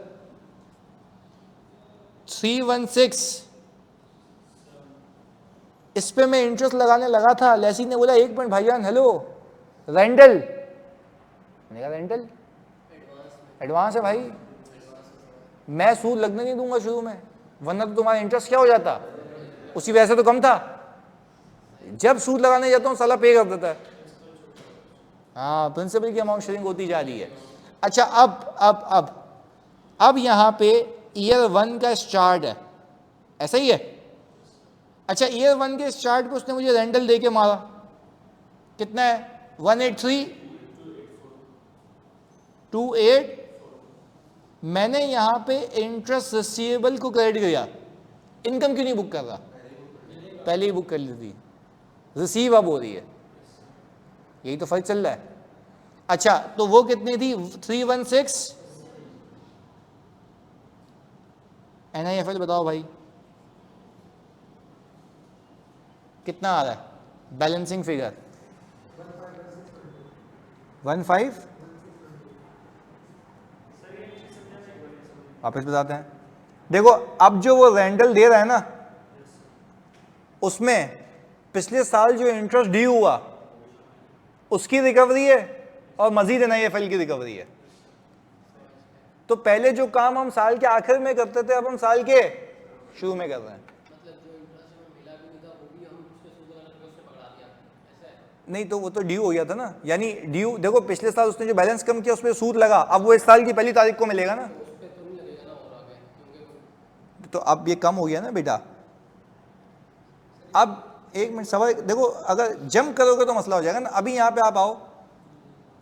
[SPEAKER 1] 316, इस पे मैं इंटरेस्ट लगाने लगा था। लेसी ने बोला 1 मिनट भाईजान हेलो, रेंटल। मैंने कहा रेंटल एडवांस है भाई, मैं सूद लगने नहीं दूंगा शुरू में, वरना तो तुम्हारा इंटरेस्ट क्या हो जाता? उसी वजह से तो कम था। जब सूद लगाने जाता हूँ साला पे कर देता है। हाँ, प्रिंसिपल की अमाउंट शेयरिंग होती जा रही है। अच्छा, अब यहाँ पे ईयर 1 का स्टार्ट है, ऐसा ही है। अच्छा, ईयर 1 के स्टार्ट पे उसने मुझे रेंटल दे के मारा, कितना है? 183,284। मैंने यहाँ पे इंटरेस्ट रिसीवेबल को क्रेडिट किया, इनकम क्यों नहीं बुक कर रहा? पहले ही बुक कर ली थी, रिसीव अब हो रही है। यही तो फर्क चल रहा है। अच्छा तो वो कितनी थी 316। NIFL बताओ भाई कितना आ रहा है बैलेंसिंग फिगर 15। वापस बताते हैं। देखो अब जो वो रेंटल दे रहा है ना उसमें पिछले साल जो इंटरेस्ट ड्यू हुआ उसकी रिकवरी है और मजीद NIFL की रिकवरी है। तो पहले जो काम हम साल के आखिर में करते थे अब हम साल के शुरू में कर रहे हैं।
[SPEAKER 2] मतलब जो इंटरेस्ट हमें मिला भी नहीं था वो भी हम उसके सूद लगाने पे उसने पकड़ा दिया, ऐसा है?
[SPEAKER 1] नहीं तो वो तो ड्यू हो गया था ना, यानी ड्यू देखो पिछले साल उसने जो बैलेंस कम किया उस पर सूद लगा, अब वो इस साल की पहली तारीख को मिलेगा ना,
[SPEAKER 2] उस पे तो नहीं लगेगा ना और आगे, क्योंकि
[SPEAKER 1] तो अब ये कम हो गया ना बेटा। अब एक मिनट सवाल देखो, अगर जंप करोगे तो मसला हो जाएगा ना। अभी यहां पे आप आओ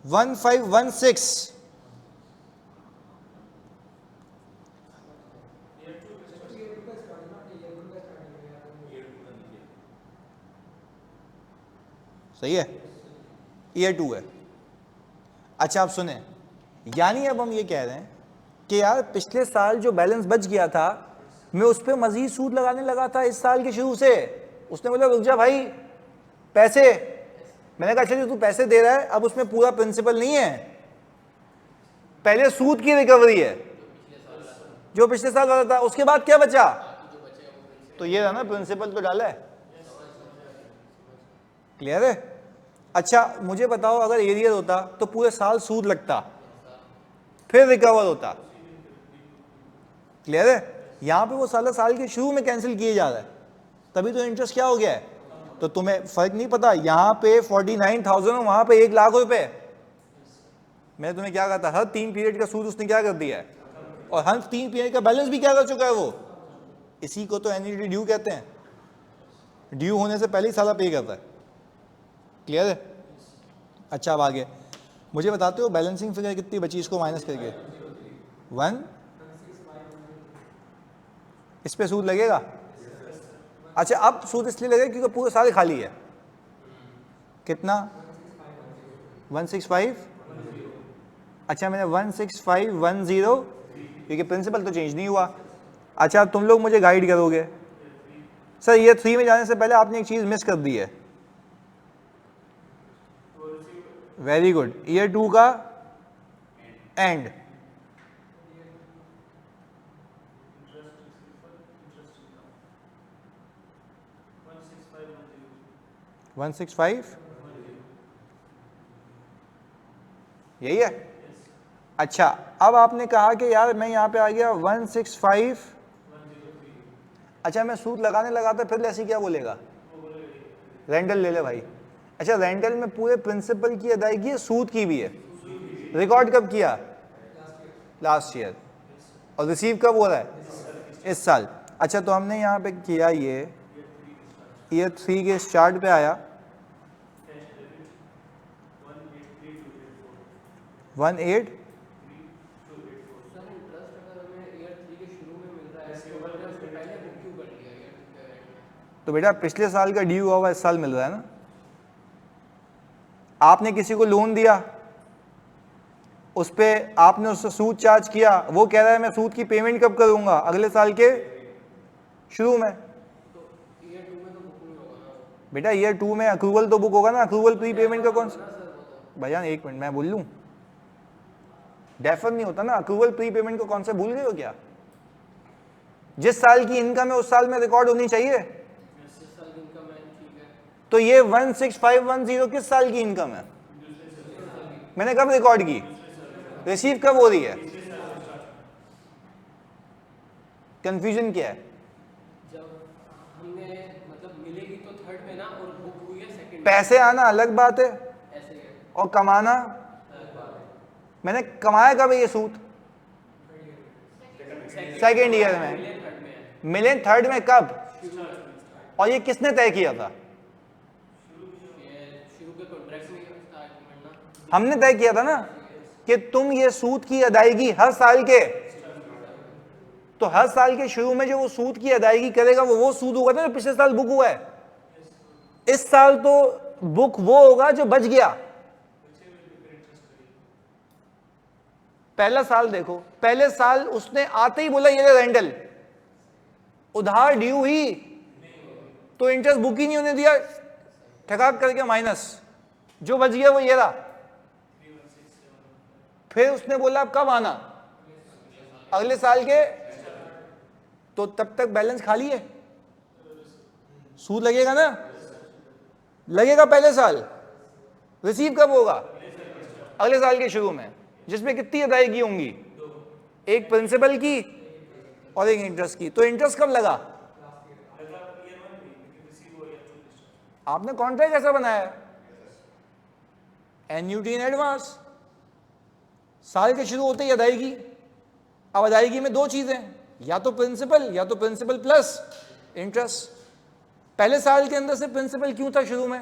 [SPEAKER 1] 1516 सही है, ईयर 2 है। अच्छा आप सुने, यानी अब हम ये कह रहे हैं कि यार पिछले साल जो बैलेंस बच गया था मैं उस पर मजीद सूद लगाने लगा था इस साल के शुरू से। उसने बोला रुक जा भाई पैसे, मैंने कहा अच्छा तू पैसे दे रहा है अब उसमें पूरा प्रिंसिपल नहीं है, पहले सूद की रिकवरी है जो पिछले साल वाला था, उसके बाद क्या बचा, तो ये रहा ना प्रिंसिपल तो डाला है। क्लियर है? अच्छा मुझे बताओ अगर एरियर होता तो पूरे साल सूद लगता फिर रिकवर होता। क्लियर है? यहां पे वो साल के शुरू में कैंसिल किए जा रहा है, तभी तो इंटरेस्ट क्या हो गया है। तो तुम्हें फर्क नहीं पता, यहां पे 49,000 और वहां पे 1 लाख रुपए। मैंने तुम्हें क्या कहा था, हर 3 पीरियड का सूद उसने क्या कर दिया है, और हर 3 पीरियड का बैलेंस भी क्या कर चुका है वो। इसी को तो एन्युटी ड्यू कहते हैं, ड्यू होने से पहले ही साला पे करता है। क्लियर है? अच्छा अब आगे मुझे बताते हो बैलेंसिंग फिगर कितनी बची इसको माइनस करके 1, इस पे सूद लगेगा। अच्छा अब सूद इसलिए लगेगा क्योंकि पूरे साल खाली है। कितना 165। अच्छा मैंने 16510 क्योंकि प्रिंसिपल तो चेंज नहीं हुआ। अच्छा तुम लोग मुझे गाइड करोगे, सर ये 3 में जाने से पहले आपने एक चीज मिस कर दी है। वेरी गुड, ईयर 2 का एंड। वन 165 यही है। अच्छा अब आपने कहा कि यार मैं यहां पे आ गया 165। अच्छा मैं सूद लगाने लगा था फिर ऐसी क्या बोलेगा, रेंटल ले ले भाई। अच्छा रेंटल में पूरे प्रिंसिपल की अदायगी है, सूद की भी है। रिकॉर्ड कब किया, लास्ट ईयर, और रिसीव कब हो रहा है, इस साल। अच्छा तो हमने यहाँ पे किया ये ईयर 3 के स्टार्ट पे आया 18।
[SPEAKER 2] सर इंटरेस्ट अगर हमें ईयर 3 के शुरू में मिल रहा है तो हमने उससे पहले बुक क्यों कर लिया ईयर 2 के एंड में?
[SPEAKER 1] तो बेटा पिछले साल का ड्यू हुआ हुआ इस साल मिल रहा है ना। आपने किसी को लोन दिया, उस पे आपने उससे सूद चार्ज किया, वो कह रहा है मैं सूद की पेमेंट कब करूंगा, अगले साल के शुरू में।
[SPEAKER 2] तो ईयर 2 में तो बुक नहीं होगा ना
[SPEAKER 1] बेटा ईयर 2 में अक्रूवल तो बुक होगा ना, अक्रूवल प्री पेमेंट का कौन सा,
[SPEAKER 2] सर वो तो
[SPEAKER 1] भैया एक मिनट मैं बोल लूं, डेफर नहीं होता ना, अक्रूवल प्री पेमेंट को कौन सा भूल गए हो क्या। जिस साल की इनकम है उस साल में रिकॉर्ड होनी चाहिए।
[SPEAKER 2] इस साल की इनकम है, ठीक है।
[SPEAKER 1] तो ये 16510 किस साल की इनकम है, मैंने कब रिकॉर्ड की, रिसीव कब हो रही है, कंफ्यूजन क्या है।
[SPEAKER 2] जब हमने मतलब मिलेगी तो थर्ड में ना, और बुक हुई है सेकंड में,
[SPEAKER 1] पैसे आना अलग बात है
[SPEAKER 2] ऐसे ही है,
[SPEAKER 1] और कमाना,
[SPEAKER 2] अलग बात है।
[SPEAKER 1] मैंने कमाया कब है ये सूद, सेकेंड ईयर में,
[SPEAKER 2] मिले थर्ड में है,
[SPEAKER 1] मिले थर्ड में कब,
[SPEAKER 2] शुरू में
[SPEAKER 1] और ये किसने तय किया था,
[SPEAKER 2] ये शुरू के कॉन्ट्रैक्ट में स्टार्ट करना,
[SPEAKER 1] हमने तय किया था ना कि तुम ये सूद की अदायगी हर साल के, तो हर साल के शुरू में जो वो सूद की अदायगी करेगा वो सूद होगा ना जो पिछले साल बुक हुआ है। इस साल तो बुक वो होगा जो बच गया, पहला साल देखो, पहले साल उसने आते ही बोला ये रेंटल, उधार ड्यू ही, तो इंटरेस्ट बुक ही नहीं होने दिया, ठकाक करके माइनस, जो बच गया वो ये रहा। फिर उसने बोला अब कब आना, अगले साल के, तो तब तक बैलेंस खाली है, सूद लगेगा ना, लगेगा पहले साल, रिसीव कब होगा, अगले साल के शुरू में, जिसमें कितनी अदायगी होंगी, एक प्रिंसिपल की और एक इंटरेस्ट की। तो इंटरेस्ट कब लगा, आपने कॉन्ट्रैक्ट कैसा बनाया, एन्युटी इन एडवांस, साल के शुरू होते ही अदायगी। अब अदायगी में दो चीजें, या तो प्रिंसिपल प्लस इंटरेस्ट। पहले साल के अंदर से प्रिंसिपल क्यों था शुरू में,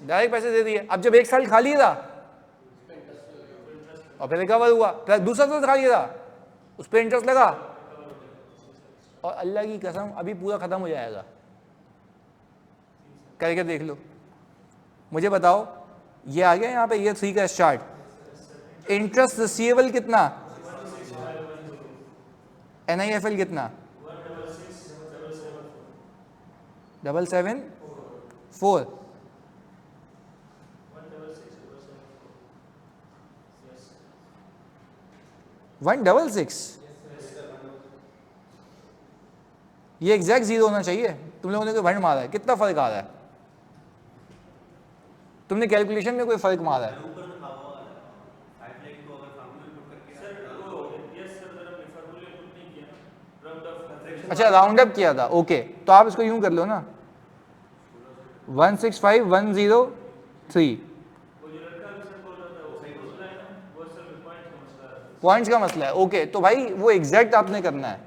[SPEAKER 1] डायरेक्ट पैसे दे दिए। अब जब एक साल खाली था और फिर रिकवर हुआ, फिर दूसरा साल खाली था, उस पर इंटरेस्ट लगा, और अल्लाह की कसम अभी पूरा खत्म हो जाएगा, करके देख लो। मुझे बताओ, ये आ गया यहाँ पे ईयर 3 का स्टार्ट, इंटरेस्ट रिसीवेबल कितना, NIFL कितना, 774, 166, ये एग्जैक्ट जीरो होना चाहिए, तुम लोगों ने कोई भंड मारा है, कितना फर्क आ रहा है, तुमने कैलकुलेशन में कोई फर्क मारा है, अच्छा राउंड अप किया था, ओके, तो आप इसको यूं कर लो ना, 165103, पॉइंट्स का मसला है, ओके, तो भाई वो एग्जैक्ट आपने करना है,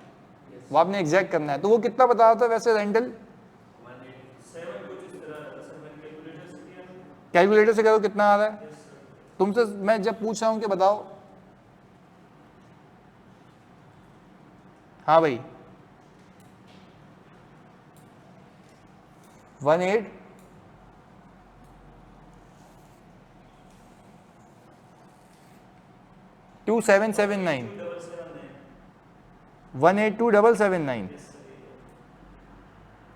[SPEAKER 1] वो आपने एग्जैक्ट करना है। तो वो कितना बता रहा था वैसे रेंटल, कैलकुलेटर से करो कितना आ रहा है, तुमसे मैं जब पूछ रहा हूं कि बताओ, हाँ भाई 1827779, 1827779,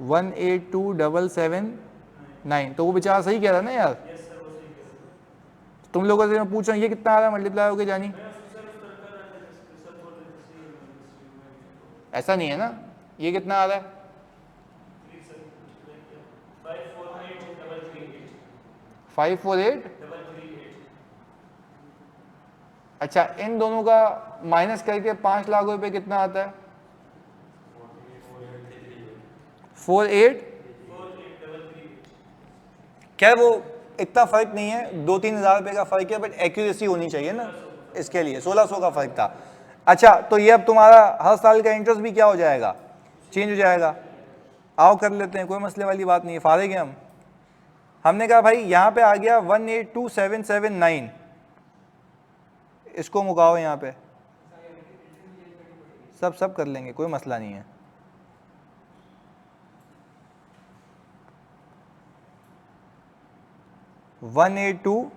[SPEAKER 1] 1827779, तो वो बेचारा सही कह रहा है ना यार। तुम लोगों से मैं पूछ रहा हूँ ये कितना आ रहा है मल्टीप्लाई होके जानी, ऐसा नहीं है ना, ये कितना आ रहा है, 548, अच्छा इन दोनों का माइनस करके 5 लाख रुपए कितना आता है, 48, क्या वो इतना फर्क नहीं है, 2-3 हज़ार रुपए का फर्क है, बट एक्यूरेसी होनी चाहिए ना, इसके लिए 1600 का फर्क था। अच्छा तो ये अब तुम्हारा हर साल का इंटरेस्ट भी क्या हो जाएगा, चेंज हो जाएगा। आओ कर लेते हैं, कोई मसले वाली बात नहीं है, फारिग हैं हम। हमने कहा भाई यहाँ पे आ गया 1827779, इसको मुकाओ यहाँ पे, सब कर लेंगे, कोई मसला नहीं है। वन 182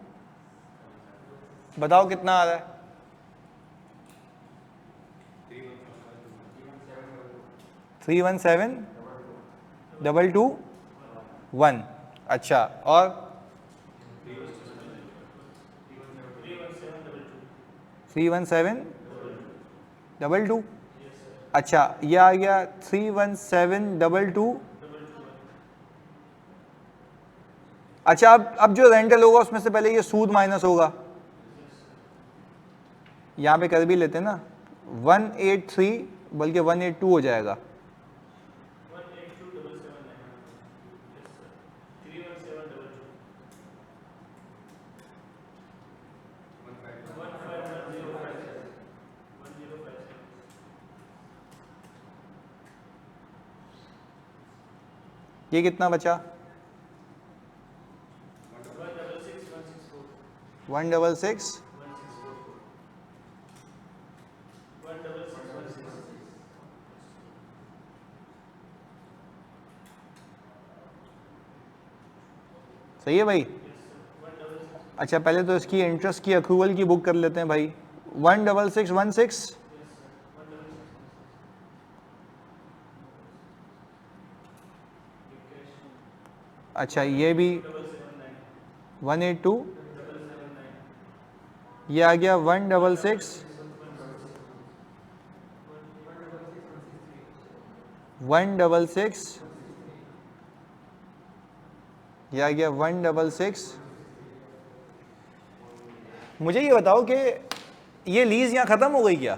[SPEAKER 1] बताओ कितना आ रहा है, 3172221, अच्छा और 31722, अच्छा ये आ गया 31722, अच्छा अब जो रेंटल होगा उसमें से पहले ये सूद माइनस होगा, यहाँ पे कर भी लेते हैं ना, 183 बल्कि 182 हो जाएगा, ये कितना बचा, 166, सही है भाई, अच्छा पहले तो इसकी इंटरेस्ट की अक्रूवल की बुक कर लेते हैं भाई। 16616। अच्छा ये भी 182, ये आ गया 166 166, ये आ गया 166। मुझे ये बताओ कि ये लीज यहाँ ख़त्म हो गई क्या?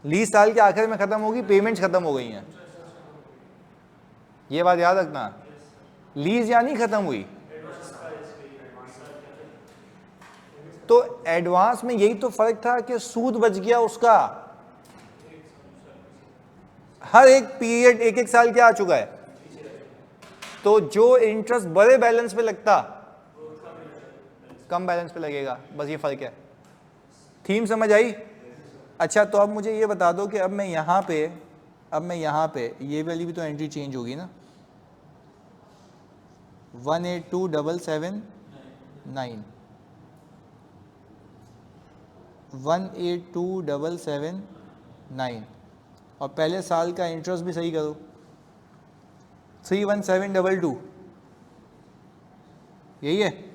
[SPEAKER 1] लीज साल के आखिर में ख़त्म होगी, पेमेंट्स ख़त्म हो गई हैं, ये बात याद रखना। लीज यहाँ नहीं ख़त्म हुई, तो एडवांस में यही तो फ़र्क था कि सूद बच गया उसका। हर एक पीरियड एक एक साल क्या आ चुका है, तो जो इंटरेस्ट बड़े बैलेंस पे लगता कम बैलेंस पे लगेगा, बस ये फ़र्क है। थीम समझ आई? अच्छा तो अब मुझे ये बता दो कि अब मैं यहाँ पे ये वाली भी तो एंट्री चेंज होगी ना। 182,779 182,779 और पहले साल का इंटरेस्ट भी सही करो 31722, यही है?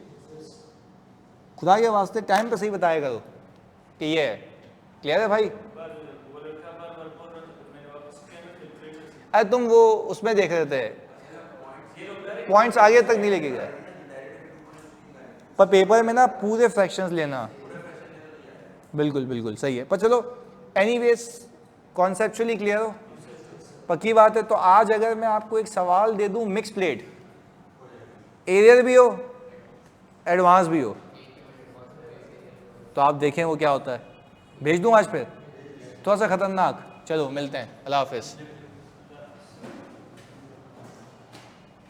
[SPEAKER 1] खुदा के वास्ते टाइम पे सही बताया करो कि ये है। क्लियर है भाई? अरे तुम वो उसमें देख रहे थे, पॉइंट्स आगे तक नहीं लेके गए, पर पेपर में ना पूरे फ्रैक्शंस लेना। बिल्कुल बिल्कुल सही है, पर चलो एनीवेज कॉन्सेप्चुअली क्लियर हो, पक्की बात है। तो आज अगर मैं आपको एक सवाल दे दूं, मिक्स प्लेट, एरियर भी हो एडवांस भी हो, तो आप देखें वो क्या होता है। भेज दूं आज फिर, थोड़ा सा खतरनाक। चलो मिलते हैं, अल्लाह हाफिज़।